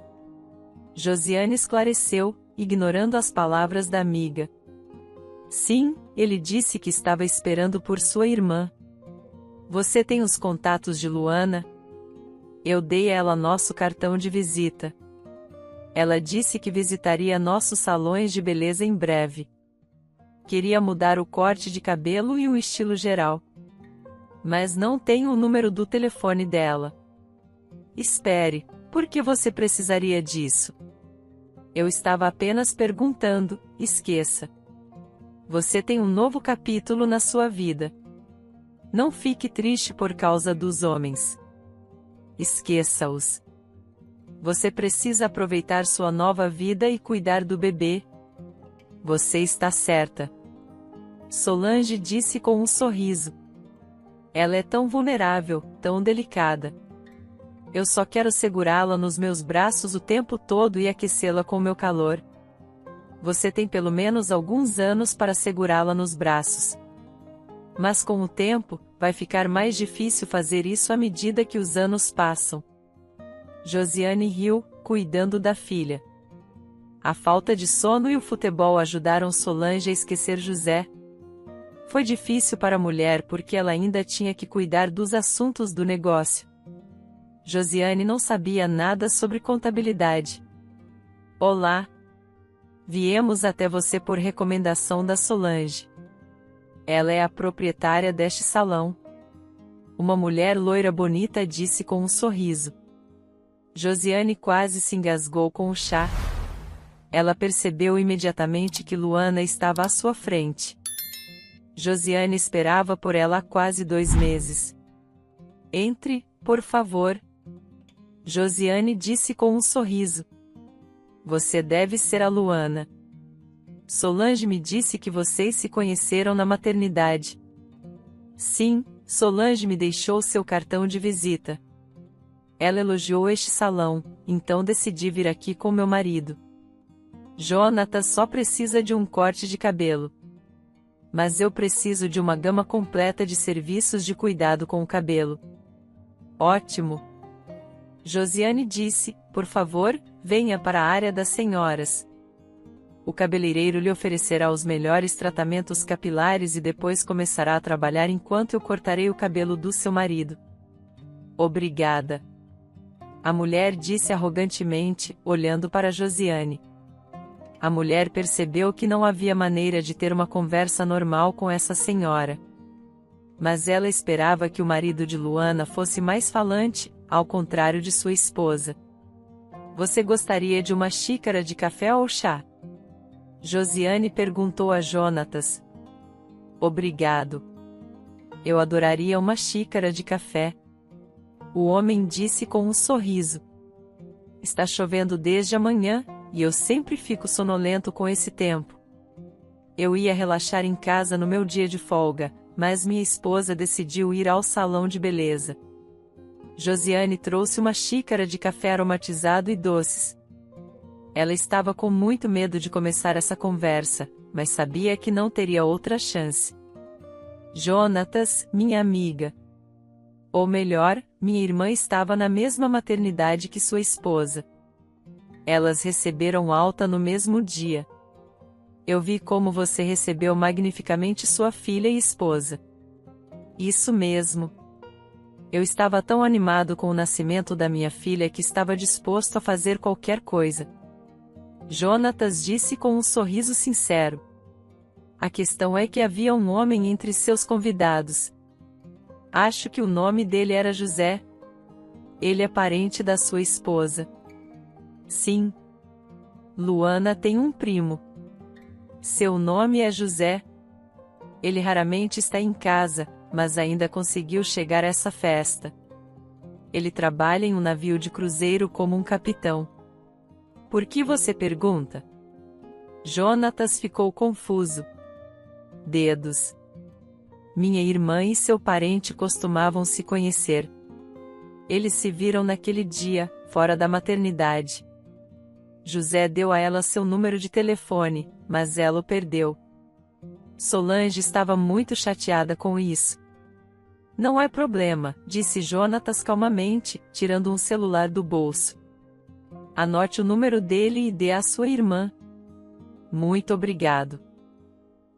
Josiane esclareceu, ignorando as palavras da amiga. Sim, ele disse que estava esperando por sua irmã. Você tem os contatos de Luana? Eu dei a ela nosso cartão de visita. Ela disse que visitaria nossos salões de beleza em breve. Queria mudar o corte de cabelo e o estilo geral. Mas não tenho o número do telefone dela. Espere, por que você precisaria disso? Eu estava apenas perguntando, esqueça. Você tem um novo capítulo na sua vida. Não fique triste por causa dos homens. Esqueça-os. Você precisa aproveitar sua nova vida e cuidar do bebê. Você está certa. Solange disse com um sorriso. Ela é tão vulnerável, tão delicada. Eu só quero segurá-la nos meus braços o tempo todo e aquecê-la com meu calor. Você tem pelo menos alguns anos para segurá-la nos braços. Mas com o tempo, vai ficar mais difícil fazer isso à medida que os anos passam. Josiane riu, cuidando da filha. A falta de sono e o futebol ajudaram Solange a esquecer José. Foi difícil para a mulher porque ela ainda tinha que cuidar dos assuntos do negócio. Josiane não sabia nada sobre contabilidade. Olá! Viemos até você por recomendação da Solange. Ela é a proprietária deste salão. Uma mulher loira bonita disse com um sorriso. Josiane quase se engasgou com o chá. Ela percebeu imediatamente que Luana estava à sua frente. Josiane esperava por ela há quase 2 meses. Entre, por favor. Josiane disse com um sorriso. Você deve ser a Luana. Solange me disse que vocês se conheceram na maternidade. Sim, Solange me deixou seu cartão de visita. Ela elogiou este salão, então decidi vir aqui com meu marido. Jonatas só precisa de um corte de cabelo. Mas eu preciso de uma gama completa de serviços de cuidado com o cabelo. Ótimo! Josiane disse, por favor, venha para a área das senhoras. O cabeleireiro lhe oferecerá os melhores tratamentos capilares e depois começará a trabalhar enquanto eu cortarei o cabelo do seu marido. Obrigada. A mulher disse arrogantemente, olhando para Josiane. A mulher percebeu que não havia maneira de ter uma conversa normal com essa senhora. Mas ela esperava que o marido de Luana fosse mais falante, ao contrário de sua esposa. Você gostaria de uma xícara de café ou chá? Josiane perguntou a Jonatas. Obrigado. Eu adoraria uma xícara de café. O homem disse com um sorriso. Está chovendo desde amanhã, e eu sempre fico sonolento com esse tempo. Eu ia relaxar em casa no meu dia de folga, mas minha esposa decidiu ir ao salão de beleza. Josiane trouxe uma xícara de café aromatizado e doces. Ela estava com muito medo de começar essa conversa, mas sabia que não teria outra chance. Jonatas, minha amiga. Ou melhor, minha irmã estava na mesma maternidade que sua esposa. Elas receberam alta no mesmo dia. Eu vi como você recebeu magnificamente sua filha e esposa. Isso mesmo. Eu estava tão animado com o nascimento da minha filha que estava disposto a fazer qualquer coisa. Jonatas disse com um sorriso sincero. A questão é que havia um homem entre seus convidados. Acho que o nome dele era José. Ele é parente da sua esposa. Sim. Luana tem um primo. Seu nome é José. Ele raramente está em casa, mas ainda conseguiu chegar a essa festa. Ele trabalha em um navio de cruzeiro como um capitão. Por que você pergunta? Jonatas ficou confuso. Dedos. Minha irmã e seu parente costumavam se conhecer. Eles se viram naquele dia, fora da maternidade. José deu a ela seu número de telefone, mas ela o perdeu. Solange estava muito chateada com isso. Não é problema, disse Jonatas calmamente, tirando um celular do bolso. Anote o número dele e dê à sua irmã. Muito obrigado.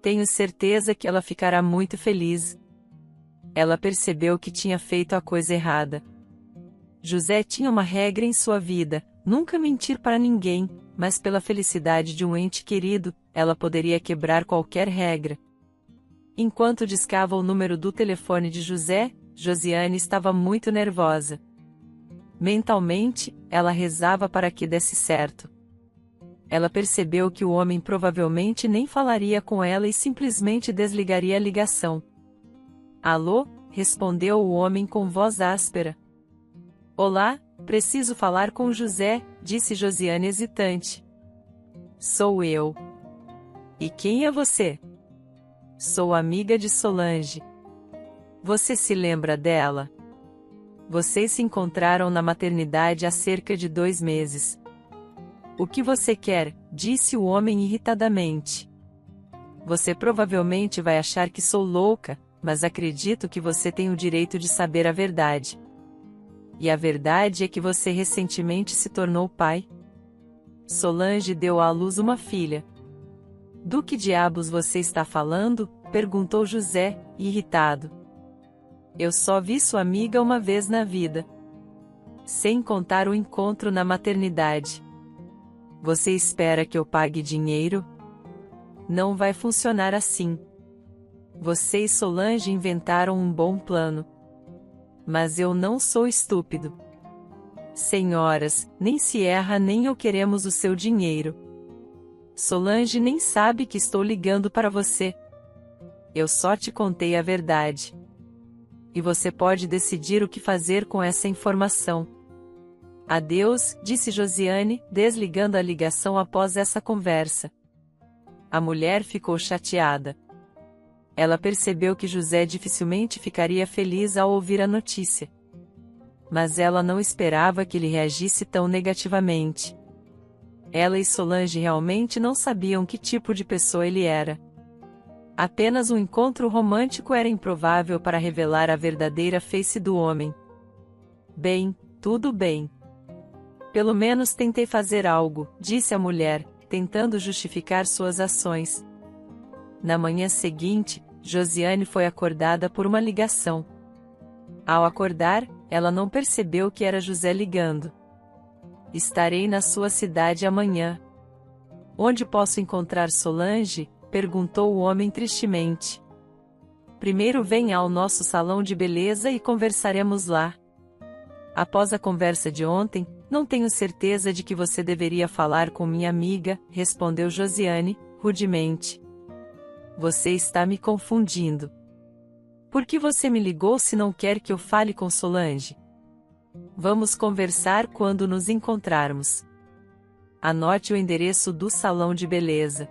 Tenho certeza que ela ficará muito feliz. Ela percebeu que tinha feito a coisa errada. José tinha uma regra em sua vida: nunca mentir para ninguém, mas pela felicidade de um ente querido, ela poderia quebrar qualquer regra. Enquanto discava o número do telefone de José, Josiane estava muito nervosa. Mentalmente, ela rezava para que desse certo. Ela percebeu que o homem provavelmente nem falaria com ela e simplesmente desligaria a ligação. Alô? Respondeu o homem com voz áspera. Olá, preciso falar com José, disse Josiane hesitante. Sou eu. E quem é você? Sou amiga de Solange. Você se lembra dela? Vocês se encontraram na maternidade há cerca de 2 meses. O que você quer? Disse o homem irritadamente. Você provavelmente vai achar que sou louca, mas acredito que você tem o direito de saber a verdade. E a verdade é que você recentemente se tornou pai. Solange deu à luz uma filha. Do que diabos você está falando? perguntou José, irritado. Eu só vi sua amiga uma vez na vida. Sem contar o encontro na maternidade. Você espera que eu pague dinheiro? Não vai funcionar assim. Você e Solange inventaram um bom plano. Mas eu não sou estúpido. Senhoras, nem se erra nem eu queremos o seu dinheiro. Solange nem sabe que estou ligando para você. Eu só te contei a verdade. E você pode decidir o que fazer com essa informação. Adeus, disse Josiane, desligando a ligação após essa conversa. A mulher ficou chateada. Ela percebeu que José dificilmente ficaria feliz ao ouvir a notícia. Mas ela não esperava que ele reagisse tão negativamente. Ela e Solange realmente não sabiam que tipo de pessoa ele era. Apenas um encontro romântico era improvável para revelar a verdadeira face do homem. Bem, tudo bem. Pelo menos tentei fazer algo, disse a mulher, tentando justificar suas ações. Na manhã seguinte, Josiane foi acordada por uma ligação. Ao acordar, ela não percebeu que era José ligando. Estarei na sua cidade amanhã. Onde posso encontrar Solange? Perguntou o homem tristemente. Primeiro venha ao nosso salão de beleza e conversaremos lá. Após a conversa de ontem, não tenho certeza de que você deveria falar com minha amiga, respondeu Josiane, rudemente. Você está me confundindo. Por que você me ligou se não quer que eu fale com Solange? Vamos conversar quando nos encontrarmos. Anote o endereço do salão de beleza.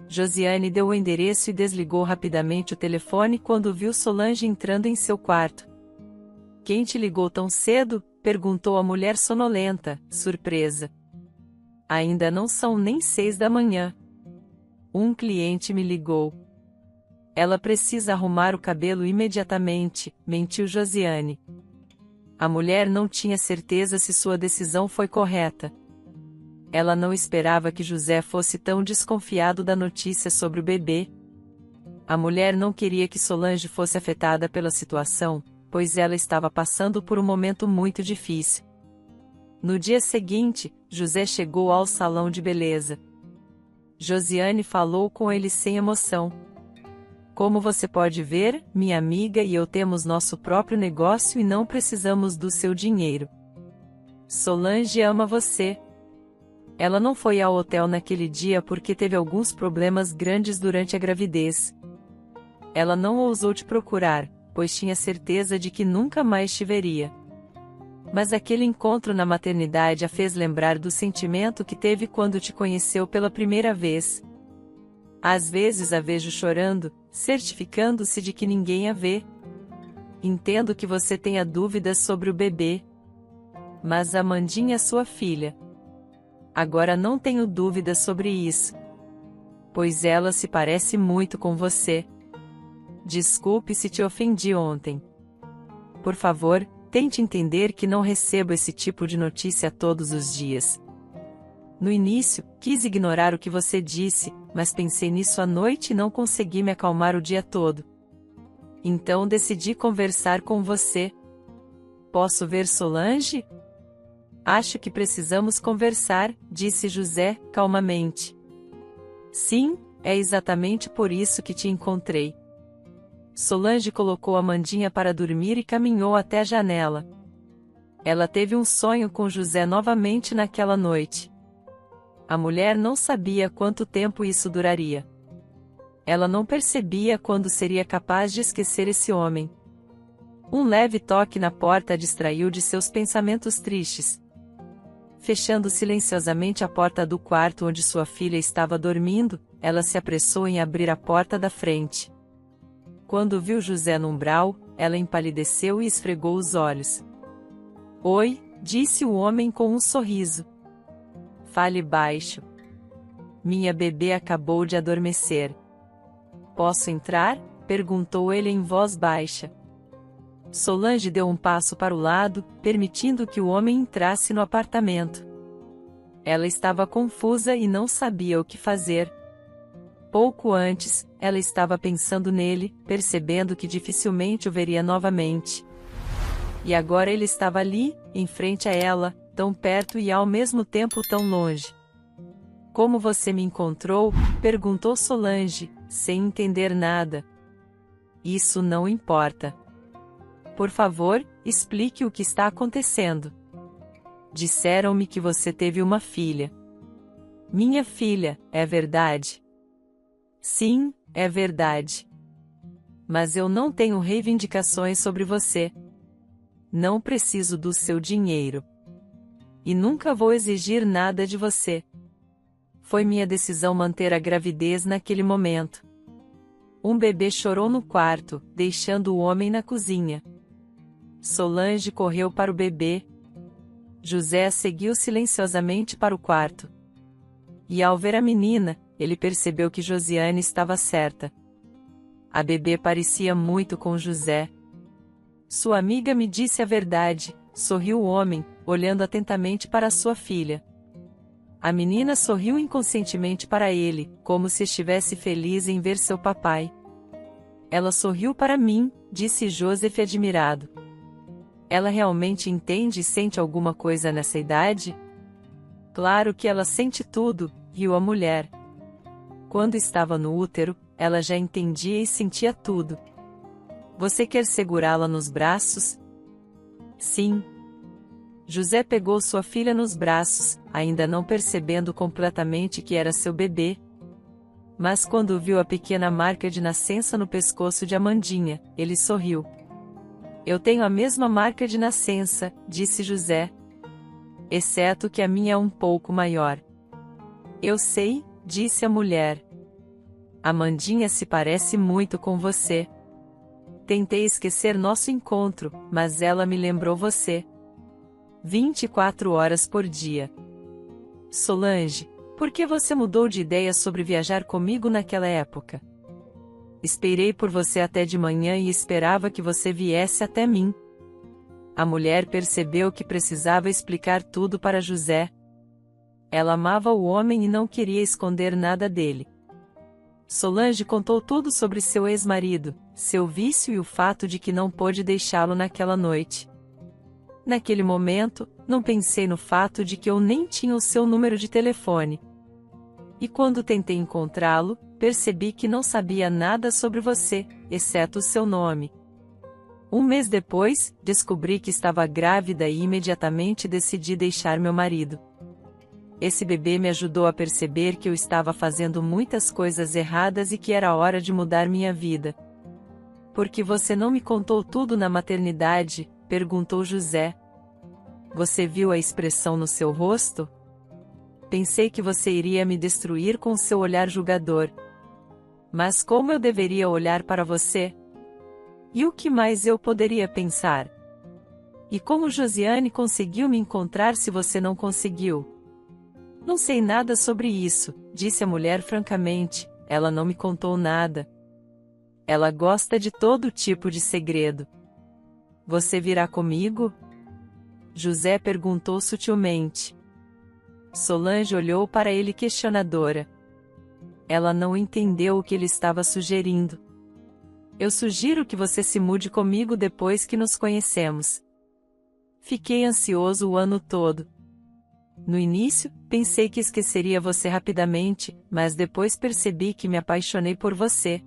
Josiane deu o endereço e desligou rapidamente o telefone quando viu Solange entrando em seu quarto. Quem te ligou tão cedo? Perguntou a mulher sonolenta, surpresa. Ainda não são nem 6 da manhã. Um cliente me ligou. Ela precisa arrumar o cabelo imediatamente, mentiu Josiane. A mulher não tinha certeza se sua decisão foi correta. Ela não esperava que José fosse tão desconfiado da notícia sobre o bebê. A mulher não queria que Solange fosse afetada pela situação, pois ela estava passando por um momento muito difícil. No dia seguinte, José chegou ao salão de beleza. Josiane falou com ele sem emoção. Como você pode ver, minha amiga e eu temos nosso próprio negócio e não precisamos do seu dinheiro. Solange ama você. Ela não foi ao hotel naquele dia porque teve alguns problemas grandes durante a gravidez. Ela não ousou te procurar, pois tinha certeza de que nunca mais te veria. Mas aquele encontro na maternidade a fez lembrar do sentimento que teve quando te conheceu pela primeira vez. Às vezes a vejo chorando, certificando-se de que ninguém a vê. Entendo que você tenha dúvidas sobre o bebê. Mas Amandinha é sua filha. Agora não tenho dúvidas sobre isso. Pois ela se parece muito com você. Desculpe se te ofendi ontem. Por favor, tente entender que não recebo esse tipo de notícia todos os dias. No início, quis ignorar o que você disse, mas pensei nisso à noite e não consegui me acalmar o dia todo. Então decidi conversar com você. Posso ver Solange? Acho que precisamos conversar, disse José, calmamente. Sim, é exatamente por isso que te encontrei. Solange colocou Amandinha para dormir e caminhou até a janela. Ela teve um sonho com José novamente naquela noite. A mulher não sabia quanto tempo isso duraria. Ela não percebia quando seria capaz de esquecer esse homem. Um leve toque na porta a distraiu de seus pensamentos tristes. Fechando silenciosamente a porta do quarto onde sua filha estava dormindo, ela se apressou em abrir a porta da frente. Quando viu José no umbral, ela empalideceu e esfregou os olhos. Oi, disse o homem com um sorriso. Fale baixo. Minha bebê acabou de adormecer. Posso entrar? Perguntou ele em voz baixa. Solange deu um passo para o lado, permitindo que o homem entrasse no apartamento. Ela estava confusa e não sabia o que fazer. Pouco antes, ela estava pensando nele, percebendo que dificilmente o veria novamente. E agora ele estava ali, em frente a ela, tão perto e ao mesmo tempo tão longe. Como você me encontrou? Perguntou Solange, sem entender nada. Isso não importa. Por favor, explique o que está acontecendo. Disseram-me que você teve uma filha. Minha filha, é verdade? Sim, é verdade. Mas eu não tenho reivindicações sobre você. Não preciso do seu dinheiro. E nunca vou exigir nada de você. Foi minha decisão manter a gravidez naquele momento. Um bebê chorou no quarto, deixando o homem na cozinha. Solange correu para o bebê. José seguiu silenciosamente para o quarto. E ao ver a menina, ele percebeu que Josiane estava certa. A bebê parecia muito com José. Sua amiga me disse a verdade, sorriu o homem, olhando atentamente para sua filha. A menina sorriu inconscientemente para ele, como se estivesse feliz em ver seu papai. Ela sorriu para mim, disse Joseph admirado. Ela realmente entende e sente alguma coisa nessa idade? Claro que ela sente tudo, riu a mulher. Quando estava no útero, ela já entendia e sentia tudo. Você quer segurá-la nos braços? Sim. José pegou sua filha nos braços, ainda não percebendo completamente que era seu bebê. Mas quando viu a pequena marca de nascença no pescoço de Amandinha, ele sorriu. Eu tenho a mesma marca de nascença, disse José. Exceto que a minha é um pouco maior. Eu sei, disse a mulher. Amandinha se parece muito com você. Tentei esquecer nosso encontro, mas ela me lembrou você. 24 horas por dia. Solange, por que você mudou de ideia sobre viajar comigo naquela época? Esperei por você até de manhã e esperava que você viesse até mim. A mulher percebeu que precisava explicar tudo para José. Ela amava o homem e não queria esconder nada dele. Solange contou tudo sobre seu ex-marido, seu vício e o fato de que não pôde deixá-lo naquela noite. Naquele momento, não pensei no fato de que eu nem tinha o seu número de telefone. E quando tentei encontrá-lo, percebi que não sabia nada sobre você, exceto o seu nome. Um mês depois, descobri que estava grávida e imediatamente decidi deixar meu marido. Esse bebê me ajudou a perceber que eu estava fazendo muitas coisas erradas e que era hora de mudar minha vida. Por que você não me contou tudo na maternidade? Perguntou José. Você viu a expressão no seu rosto? Pensei que você iria me destruir com seu olhar julgador. Mas como eu deveria olhar para você? E o que mais eu poderia pensar? E como Josiane conseguiu me encontrar se você não conseguiu? Não sei nada sobre isso, disse a mulher francamente, ela não me contou nada. Ela gosta de todo tipo de segredo. Você virá comigo? José perguntou sutilmente. Solange olhou para ele questionadora. Ela não entendeu o que ele estava sugerindo. Eu sugiro que você se mude comigo depois que nos conhecemos. Fiquei ansioso o ano todo. No início, pensei que esqueceria você rapidamente, mas depois percebi que me apaixonei por você.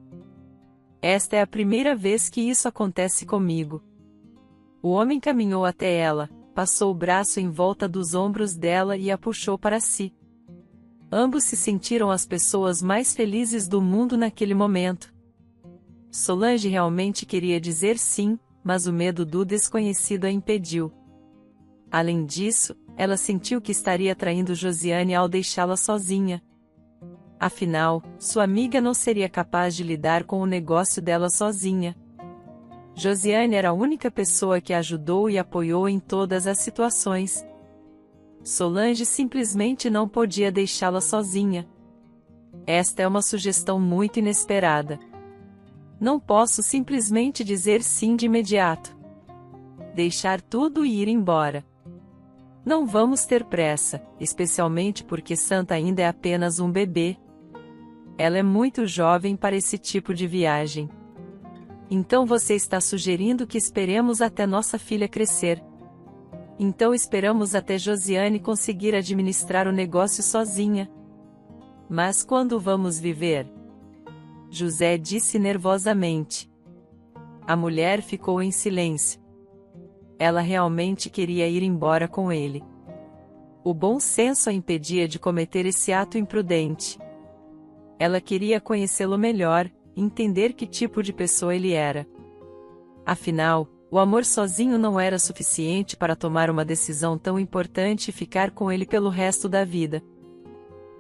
Esta é a primeira vez que isso acontece comigo. O homem caminhou até ela, passou o braço em volta dos ombros dela e a puxou para si. Ambos se sentiram as pessoas mais felizes do mundo naquele momento. Solange realmente queria dizer sim, mas o medo do desconhecido a impediu. Além disso, ela sentiu que estaria traindo Josiane ao deixá-la sozinha. Afinal, sua amiga não seria capaz de lidar com o negócio dela sozinha. Josiane era a única pessoa que a ajudou e apoiou em todas as situações. Solange simplesmente não podia deixá-la sozinha. Esta é uma sugestão muito inesperada. Não posso simplesmente dizer sim de imediato. Deixar tudo e ir embora. Não vamos ter pressa, especialmente porque Santa ainda é apenas um bebê. Ela é muito jovem para esse tipo de viagem. Então você está sugerindo que esperemos até nossa filha crescer. Então esperamos até Josiane conseguir administrar o negócio sozinha. Mas quando vamos viver? José disse nervosamente. A mulher ficou em silêncio. Ela realmente queria ir embora com ele. O bom senso a impedia de cometer esse ato imprudente. Ela queria conhecê-lo melhor, entender que tipo de pessoa ele era. Afinal, o amor sozinho não era suficiente para tomar uma decisão tão importante e ficar com ele pelo resto da vida.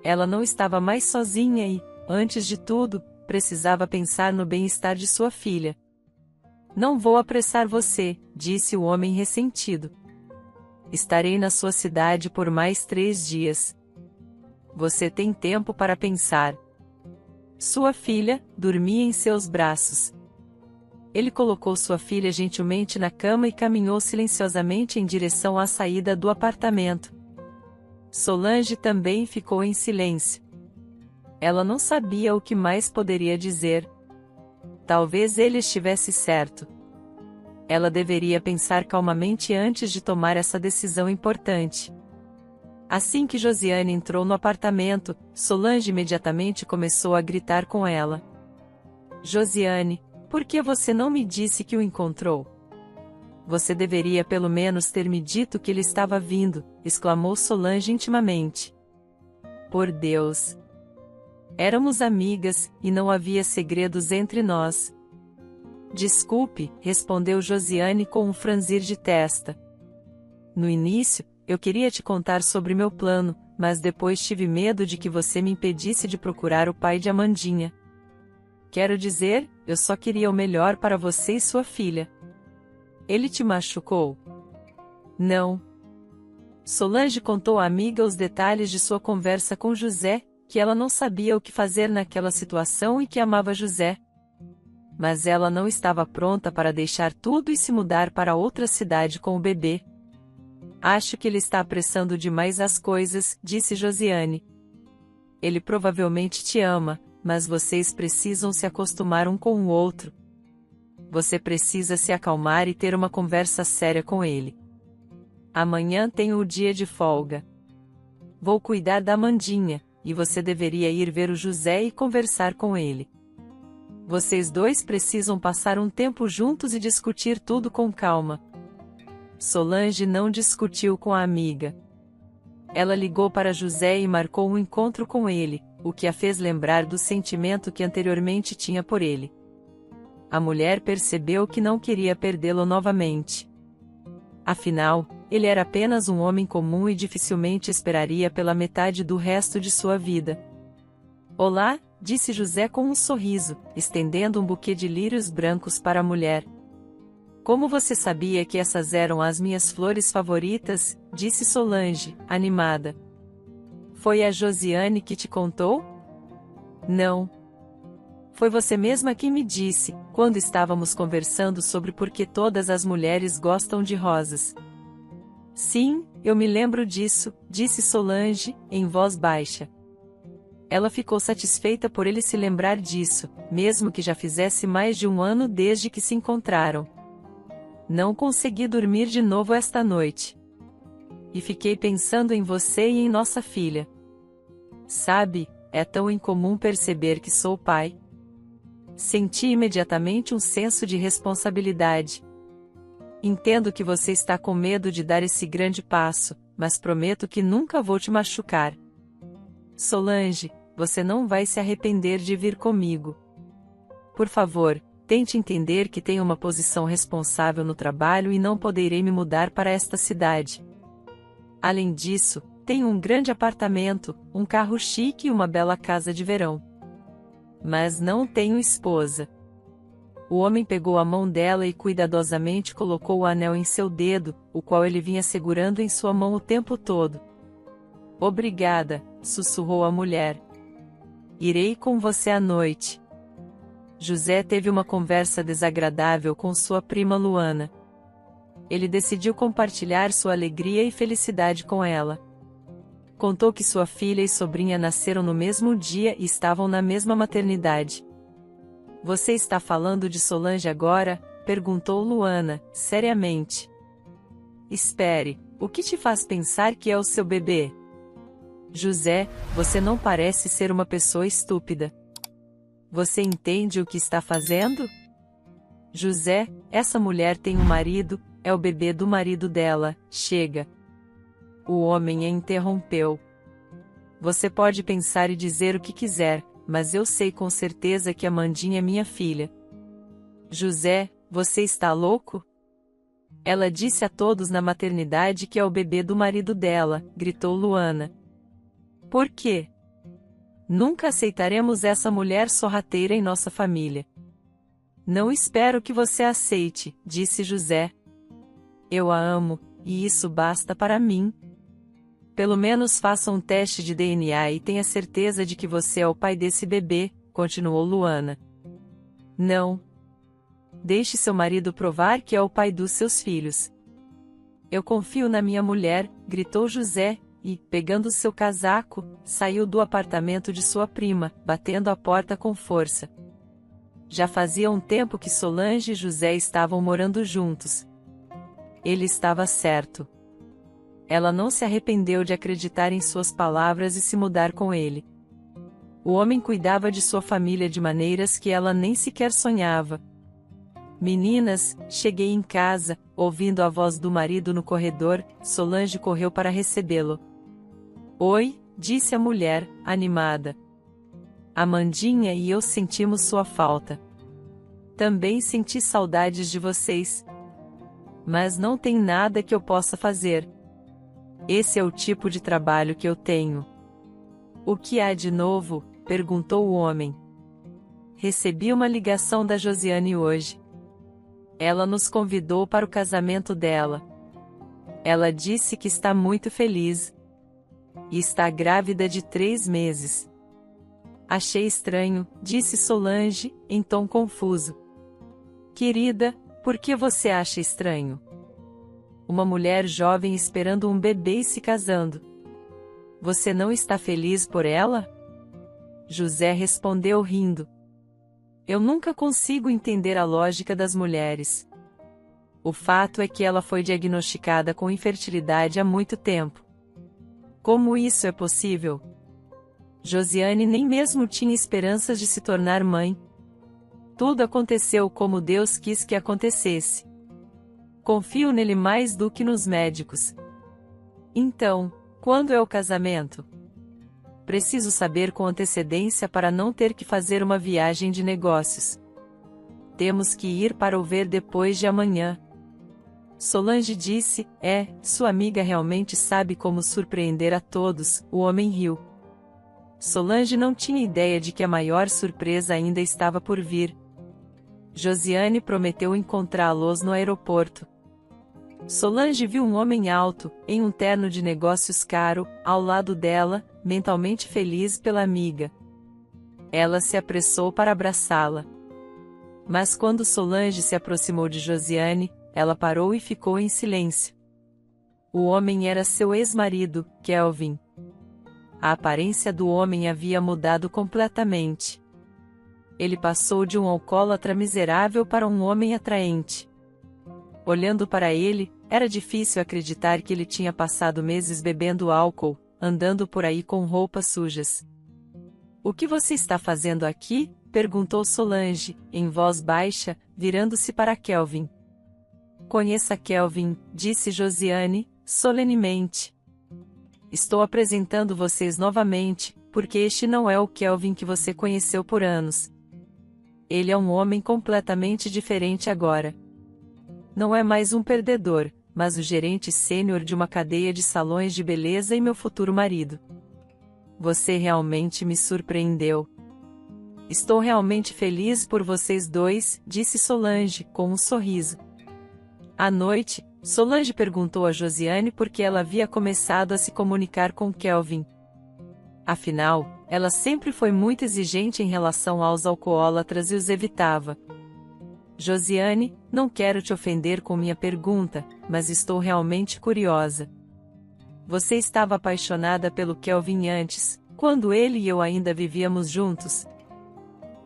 Ela não estava mais sozinha e, antes de tudo, precisava pensar no bem-estar de sua filha. Não vou apressar você, disse o homem ressentido. Estarei na sua cidade por mais 3 dias. Você tem tempo para pensar. Sua filha dormia em seus braços. Ele colocou sua filha gentilmente na cama e caminhou silenciosamente em direção à saída do apartamento. Solange também ficou em silêncio. Ela não sabia o que mais poderia dizer. Talvez ele estivesse certo. Ela deveria pensar calmamente antes de tomar essa decisão importante. Assim que Josiane entrou no apartamento, Solange imediatamente começou a gritar com ela. Josiane, por que você não me disse que o encontrou? Você deveria pelo menos ter me dito que ele estava vindo, exclamou Solange intimamente. Por Deus! Éramos amigas, e não havia segredos entre nós. Desculpe, respondeu Josiane com um franzir de testa. No início, eu queria te contar sobre meu plano, mas depois tive medo de que você me impedisse de procurar o pai de Amandinha. Quero dizer, eu só queria o melhor para você e sua filha. Ele te machucou? Não. Solange contou à amiga os detalhes de sua conversa com José, que ela não sabia o que fazer naquela situação e que amava José. Mas ela não estava pronta para deixar tudo e se mudar para outra cidade com o bebê. Acho que ele está apressando demais as coisas, disse Josiane. Ele provavelmente te ama, mas vocês precisam se acostumar um com o outro. Você precisa se acalmar e ter uma conversa séria com ele. Amanhã tenho o dia de folga. Vou cuidar da Amandinha, e você deveria ir ver o José e conversar com ele. Vocês dois precisam passar um tempo juntos e discutir tudo com calma. Solange não discutiu com a amiga. Ela ligou para José e marcou um encontro com ele, o que a fez lembrar do sentimento que anteriormente tinha por ele. A mulher percebeu que não queria perdê-lo novamente. Afinal, ele era apenas um homem comum e dificilmente esperaria pela metade do resto de sua vida. Olá, disse José com um sorriso, estendendo um buquê de lírios brancos para a mulher. Como você sabia que essas eram as minhas flores favoritas? Disse Solange, animada. Foi a Josiane que te contou? Não. Foi você mesma quem me disse, quando estávamos conversando sobre por que todas as mulheres gostam de rosas. Sim, eu me lembro disso, disse Solange, em voz baixa. Ela ficou satisfeita por ele se lembrar disso, mesmo que já fizesse mais de 1 ano desde que se encontraram. Não consegui dormir de novo esta noite. E fiquei pensando em você e em nossa filha. Sabe, é tão incomum perceber que sou pai. Senti imediatamente um senso de responsabilidade. Entendo que você está com medo de dar esse grande passo, mas prometo que nunca vou te machucar. Solange, você não vai se arrepender de vir comigo. Por favor, tente entender que tenho uma posição responsável no trabalho e não poderei me mudar para esta cidade. Além disso, tenho um grande apartamento, um carro chique e uma bela casa de verão. Mas não tenho esposa. O homem pegou a mão dela e cuidadosamente colocou o anel em seu dedo, o qual ele vinha segurando em sua mão o tempo todo. Obrigada, sussurrou a mulher. Irei com você à noite. José teve uma conversa desagradável com sua prima Luana. Ele decidiu compartilhar sua alegria e felicidade com ela. contou que sua filha e sobrinha nasceram no mesmo dia e estavam na mesma maternidade. Você está falando de Solange agora? Perguntou Luana, seriamente. Espere, o que te faz pensar que é o seu bebê? José, você não parece ser uma pessoa estúpida. Você entende o que está fazendo? José, essa mulher tem um marido, é o bebê do marido dela, chega. O homem a interrompeu. Você pode pensar e dizer o que quiser, mas eu sei com certeza que Amandinha é minha filha. José, você está louco? Ela disse a todos na maternidade que é o bebê do marido dela, gritou Luana. Por quê? Nunca aceitaremos essa mulher sorrateira em nossa família. Não espero que você aceite, disse José. Eu a amo, e isso basta para mim. Pelo menos faça um teste de DNA e tenha certeza de que você é o pai desse bebê, continuou Luana. Não. Deixe seu marido provar que é o pai dos seus filhos. Eu confio na minha mulher, gritou José, e, pegando seu casaco, saiu do apartamento de sua prima, batendo a porta com força. Já fazia um tempo que Solange e José estavam morando juntos. Ele estava certo. Ela não se arrependeu de acreditar em suas palavras e se mudar com ele. O homem cuidava de sua família de maneiras que ela nem sequer sonhava. Meninas, cheguei em casa, ouvindo a voz do marido no corredor, Solange correu para recebê-lo. Oi, disse a mulher, animada. Amandinha e eu sentimos sua falta. Também senti saudades de vocês. Mas não tem nada que eu possa fazer. Esse é o tipo de trabalho que eu tenho. O que há de novo? Perguntou o homem. Recebi uma ligação da Josiane hoje. Ela nos convidou para o casamento dela. Ela disse que está muito feliz. E está grávida de 3 meses. Achei estranho, disse Solange, em tom confuso. Querida, por que você acha estranho? Uma mulher jovem esperando um bebê e se casando. Você não está feliz por ela? José respondeu rindo. Eu nunca consigo entender a lógica das mulheres. O fato é que ela foi diagnosticada com infertilidade há muito tempo. Como isso é possível? Josiane nem mesmo tinha esperanças de se tornar mãe. Tudo aconteceu como Deus quis que acontecesse. Confio nele mais do que nos médicos. Então, quando é o casamento? Preciso saber com antecedência para não ter que fazer uma viagem de negócios. Temos que ir para o ver depois de amanhã. Solange disse, sua amiga realmente sabe como surpreender a todos, o homem riu. Solange não tinha ideia de que a maior surpresa ainda estava por vir. Josiane prometeu encontrá-los no aeroporto. Solange viu um homem alto, em um terno de negócios caro, ao lado dela, mentalmente feliz pela amiga. Ela se apressou para abraçá-la. Mas quando Solange se aproximou de Josiane, ela parou e ficou em silêncio. O homem era seu ex-marido, Kelvin. A aparência do homem havia mudado completamente. Ele passou de um alcoólatra miserável para um homem atraente. Olhando para ele, era difícil acreditar que ele tinha passado meses bebendo álcool, andando por aí com roupas sujas. O que você está fazendo aqui? Perguntou Solange, em voz baixa, virando-se para Kelvin. Conheça Kelvin, disse Josiane, solenemente. Estou apresentando vocês novamente, porque este não é o Kelvin que você conheceu por anos. Ele é um homem completamente diferente agora. Não é mais um perdedor, mas o gerente sênior de uma cadeia de salões de beleza e meu futuro marido. Você realmente me surpreendeu. Estou realmente feliz por vocês dois, disse Solange, com um sorriso. À noite, Solange perguntou a Josiane por que ela havia começado a se comunicar com Kelvin. Afinal, ela sempre foi muito exigente em relação aos alcoólatras e os evitava. Josiane, não quero te ofender com minha pergunta, mas estou realmente curiosa. Você estava apaixonada pelo Kelvin antes, quando ele e eu ainda vivíamos juntos.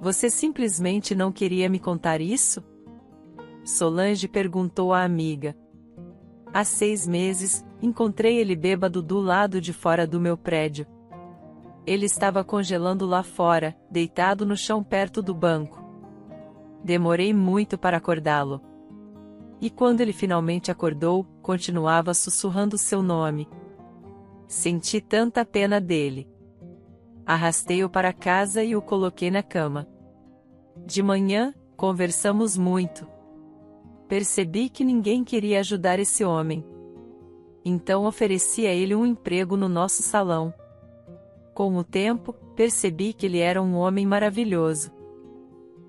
Você simplesmente não queria me contar isso? Solange perguntou à amiga. Há 6 meses, encontrei ele bêbado do lado de fora do meu prédio. Ele estava congelando lá fora, deitado no chão perto do banco. Demorei muito para acordá-lo. E quando ele finalmente acordou, continuava sussurrando seu nome. Senti tanta pena dele. Arrastei-o para casa e o coloquei na cama. De manhã, conversamos muito. Percebi que ninguém queria ajudar esse homem. Então ofereci a ele um emprego no nosso salão. Com o tempo, percebi que ele era um homem maravilhoso.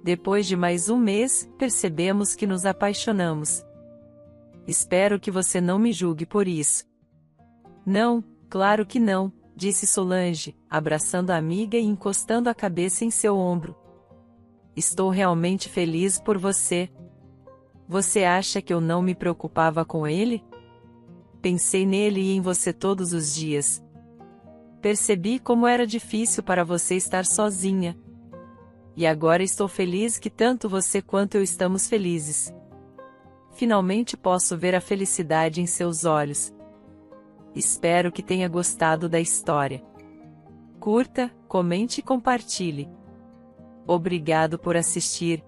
Depois de mais um mês, percebemos que nos apaixonamos. Espero que você não me julgue por isso. Não, claro que não, disse Solange, abraçando a amiga e encostando a cabeça em seu ombro. Estou realmente feliz por você. Você acha que eu não me preocupava com ele? Pensei nele e em você todos os dias. Percebi como era difícil para você estar sozinha. E agora estou feliz que tanto você quanto eu estamos felizes. Finalmente posso ver a felicidade em seus olhos. Espero que tenha gostado da história. Curta, comente e compartilhe. Obrigado por assistir.